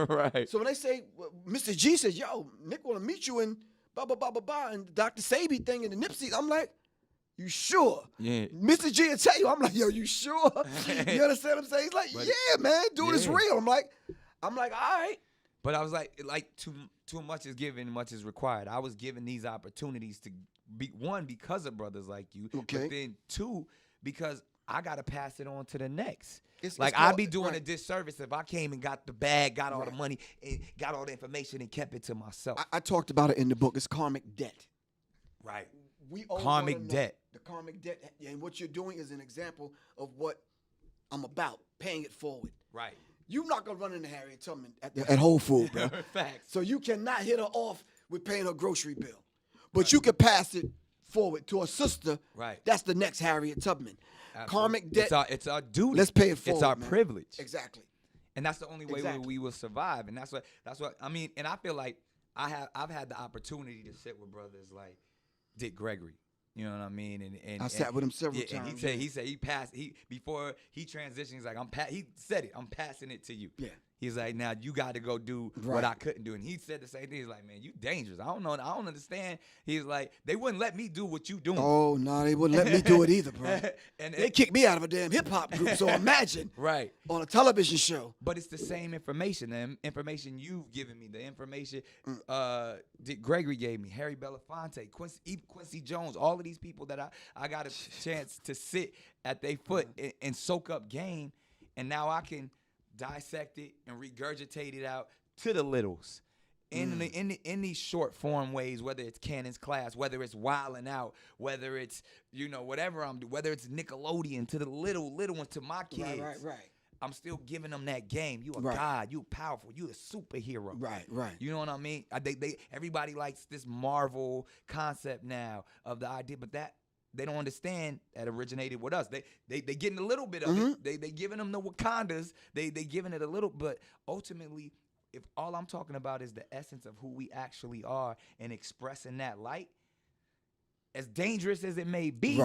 Right. So when they say, well, Mr. G says, yo, Nick want to meet you in blah, blah, blah, blah, blah, and Dr. Sabi thing and the Nipsey, I'm like, you sure? Yeah. Mr. G will tell you. I'm like, yo, you sure? You understand what I'm saying? He's like, yeah, man, dude, it's real. I'm like, all right. But I was like too much is given, much is required. I was given these opportunities to be, one, because of brothers like you. Okay. But then two, because I got to pass it on to the next. It's I'd be doing a disservice if I came and got the bag, got all the money, and got all the information and kept it to myself. I talked about it in the book. It's karmic debt. Right. We owe karmic debt. The karmic debt. And what you're doing is an example of what I'm about, paying it forward. Right. You're not going to run into Harriet Tubman at Whole Foods, bro. Facts. So you cannot hit her off with paying her grocery bill. But you can pass it forward to a sister. Right. That's the next Harriet Tubman. Absolutely. Karmic debt. It's our duty. Let's pay it forward. It's our man. privilege. Exactly. And that's the only way we will survive. And that's what I mean. And I feel like I've had the opportunity to sit with brothers like Dick Gregory. You know what I mean? And I sat with him several and times. he said he passed before he transitioned. He's like he said it. I'm passing it to you. Yeah. He's like, now you got to go do what I couldn't do. And he said the same thing. He's like, man, you dangerous. I don't know. I don't understand. He's like, they wouldn't let me do what you doing. Oh, no, they wouldn't let me do it either, bro. They kicked me out of a damn hip-hop group, so imagine. Right. On a television show. But it's the same information. The information you've given me, the information Dick Gregory gave me, Harry Belafonte, Quincy Jones, all of these people that I got a chance to sit at their foot and soak up game. And now I can dissect it and regurgitate it out to the littles in these short form ways, whether it's Cannon's Class, whether it's Wildin' Out, whether it's, whatever I'm doing, whether it's Nickelodeon, to the little ones, to my kids. Right. I'm still giving them that game. You a god, you powerful, you a superhero. Right. You know what I mean? Everybody likes this Marvel concept now of the idea, but that they don't understand that originated with us. They getting a little bit of it. They giving them the Wakandas. They giving it a little, but ultimately, if all I'm talking about is the essence of who we actually are and expressing that light, as dangerous as it may be,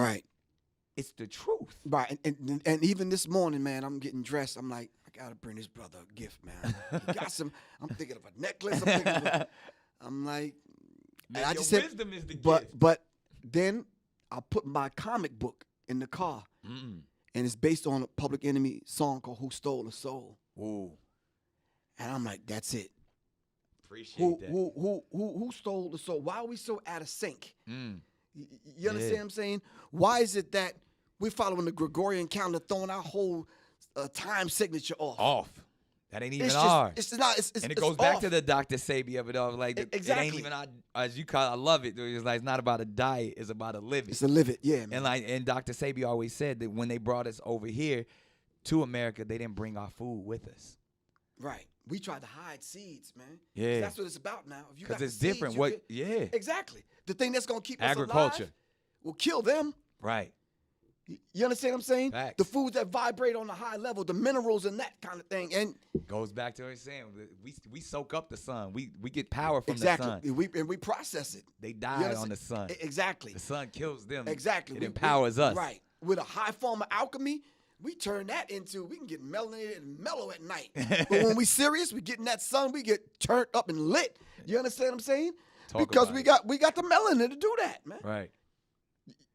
it's the truth. Right. And even this morning, man, I'm getting dressed. I'm like, I gotta bring this brother a gift, man. He got some. I'm thinking of a necklace. I'm like, Man, and I your just said, wisdom is the gift. But then I put my comic book in the car, and it's based on a Public Enemy song called "Who Stole the Soul." Ooh. And I'm like, that's it. Appreciate that. Who stole the soul? Why are we so out of sync? You understand Yeah. what I'm saying? Why is it that we're following the Gregorian calendar, throwing our whole time signature off? That ain't even It's ours. just, it's not. It's and it it's goes back off. to the Dr. Sabi of it all. Like, it ain't even, as you call it, I love it. It's like, it's not about a diet. It's about a living. It's a live it, yeah, man. And Dr. Sabi always said that when they brought us over here to America, they didn't bring our food with us. Right. We tried to hide seeds, man. Yeah. That's what it's about now. If you got Because it's the different. seeds, you can- Yeah. Exactly. The thing that's going to keep Agriculture. us alive will kill them. Right. You understand what I'm saying? Facts. The foods that vibrate on the high level, the minerals and that kind of thing. And Goes back to what I'm saying. We soak up the sun. We get power from exactly. the sun. We process it. They You die understand? on the sun. Exactly. The sun kills them. Exactly. It empowers us. Right. With a high form of alchemy, we turn that into, we can get melanated and mellow at night. But when we serious, we get in that sun, we get turned up and lit. You understand what I'm saying? Because we got the melanin to do that, man. Right.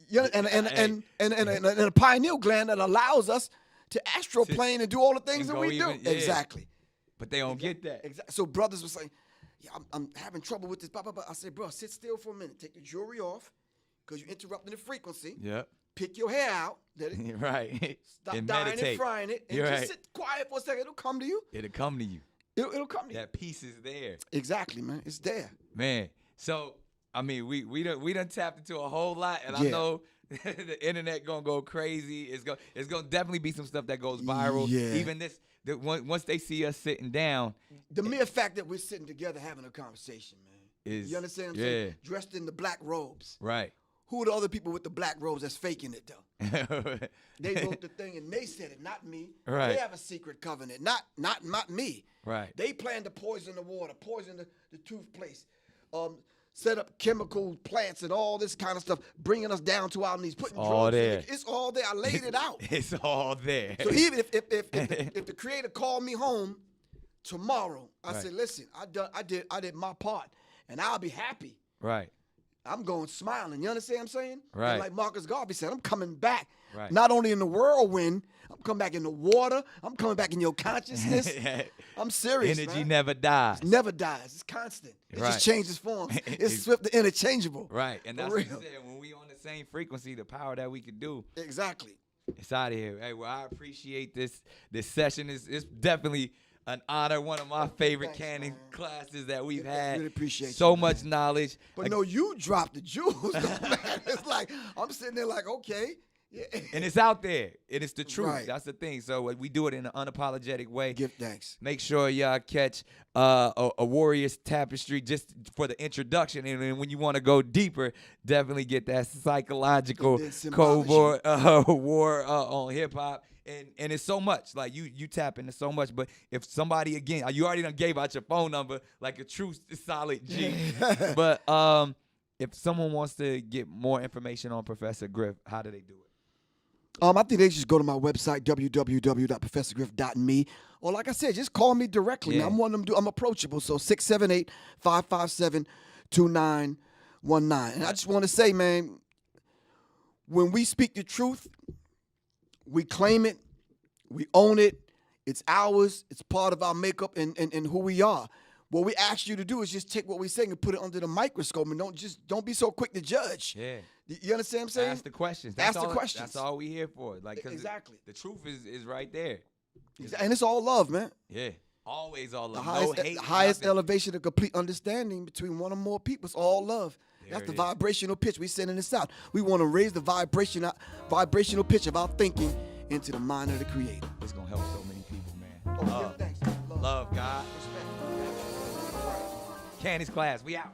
You know, and a pineal gland that allows us to astroplane and do all the things that we do. Yeah. Exactly. But they don't get that. Exactly. So brothers were saying, yeah, I'm having trouble with this. Blah, blah, blah. I said, bro, sit still for a minute. Take the jewelry off because you're interrupting the frequency. Yep. Pick your hair out. Let it Right. stop And dying meditate. and frying it. And You're just right. sit quiet for a second. It'll come to you. It'll come to you. It'll come to you. That peace is there. Exactly, man. It's there. Man. So, I mean, we done tapped into a whole lot, and I Yeah. know the internet gonna go crazy. It's gonna definitely be some stuff that goes viral. Yeah. Even once they see us sitting down, The mere fact that we're sitting together having a conversation, man. is You understand what I'm saying? Dressed in the black robes. Right. Who are the other people with the black robes that's faking it, though? They wrote the thing and they said it, not me. Right. They have a secret covenant, not me. Right. They plan to poison the water, poison the toothpaste, set up chemical plants and all this kind of stuff, bringing us down to our knees, putting all drugs in there. it. It's all there. I laid it out. It's all there. So even if the creator called me home tomorrow, I Right. said, listen, I did my part, and I'll be happy. Right. I'm going smiling. You understand what I'm saying? Right. And like Marcus Garvey said, I'm coming back. Right. Not only in the whirlwind, I'm coming back in the water. I'm coming back in your consciousness. I'm serious, Energy man. never dies. It never dies. It's constant. It Right. just changes forms. It's swift and interchangeable. Right. And For that's what you real. said. When we on the same frequency, the power that we could do, Exactly. it's out of here. Hey, well, I appreciate this session. It's definitely an honor. One of my favorite Thanks, Cannon man. classes that we've I had. really appreciate so you, man. much knowledge. But Like, no, you dropped the jewels, though, man. It's like, I'm sitting there like, okay, Yeah. And it's out there. And it's the truth. Right. That's the thing. So we do it in an unapologetic way. Give thanks. Make sure y'all catch a Warriors Tapestry just for the introduction. And then when you want to go deeper, definitely get that psychological Cold War war on hip-hop. And it's so much. Like, you tap into so much. But if somebody, again, you already done gave out your phone number like a true solid G. But if someone wants to get more information on Professor Griff, how do they do it? I think they just go to my website, www.professorgriff.me. Or like I said, just call me directly. Yeah. I'm one of them. I'm approachable. So 678-557-2919. And I just want to say, man, when we speak the truth, we claim it, we own it. It's ours. It's part of our makeup and who we are. What we ask you to do is just take what we say and put it under the microscope, and don't be so quick to judge. Yeah. You understand what I'm saying? Ask the questions. Ask the questions. That's all we here for. Like, 'cause exactly. The truth is right there. And it's all love, man. Yeah. Always all The love. highest, No hate. highest nothing. elevation of complete understanding between one or more people. It's all love. There That's it the is. vibrational pitch. We sending this out. We want to raise the vibrational pitch of our thinking into the mind of the Creator. It's gonna help so many people, man. Oh, Love. yeah, thanks. Love God. Respect. Candy's class. We out.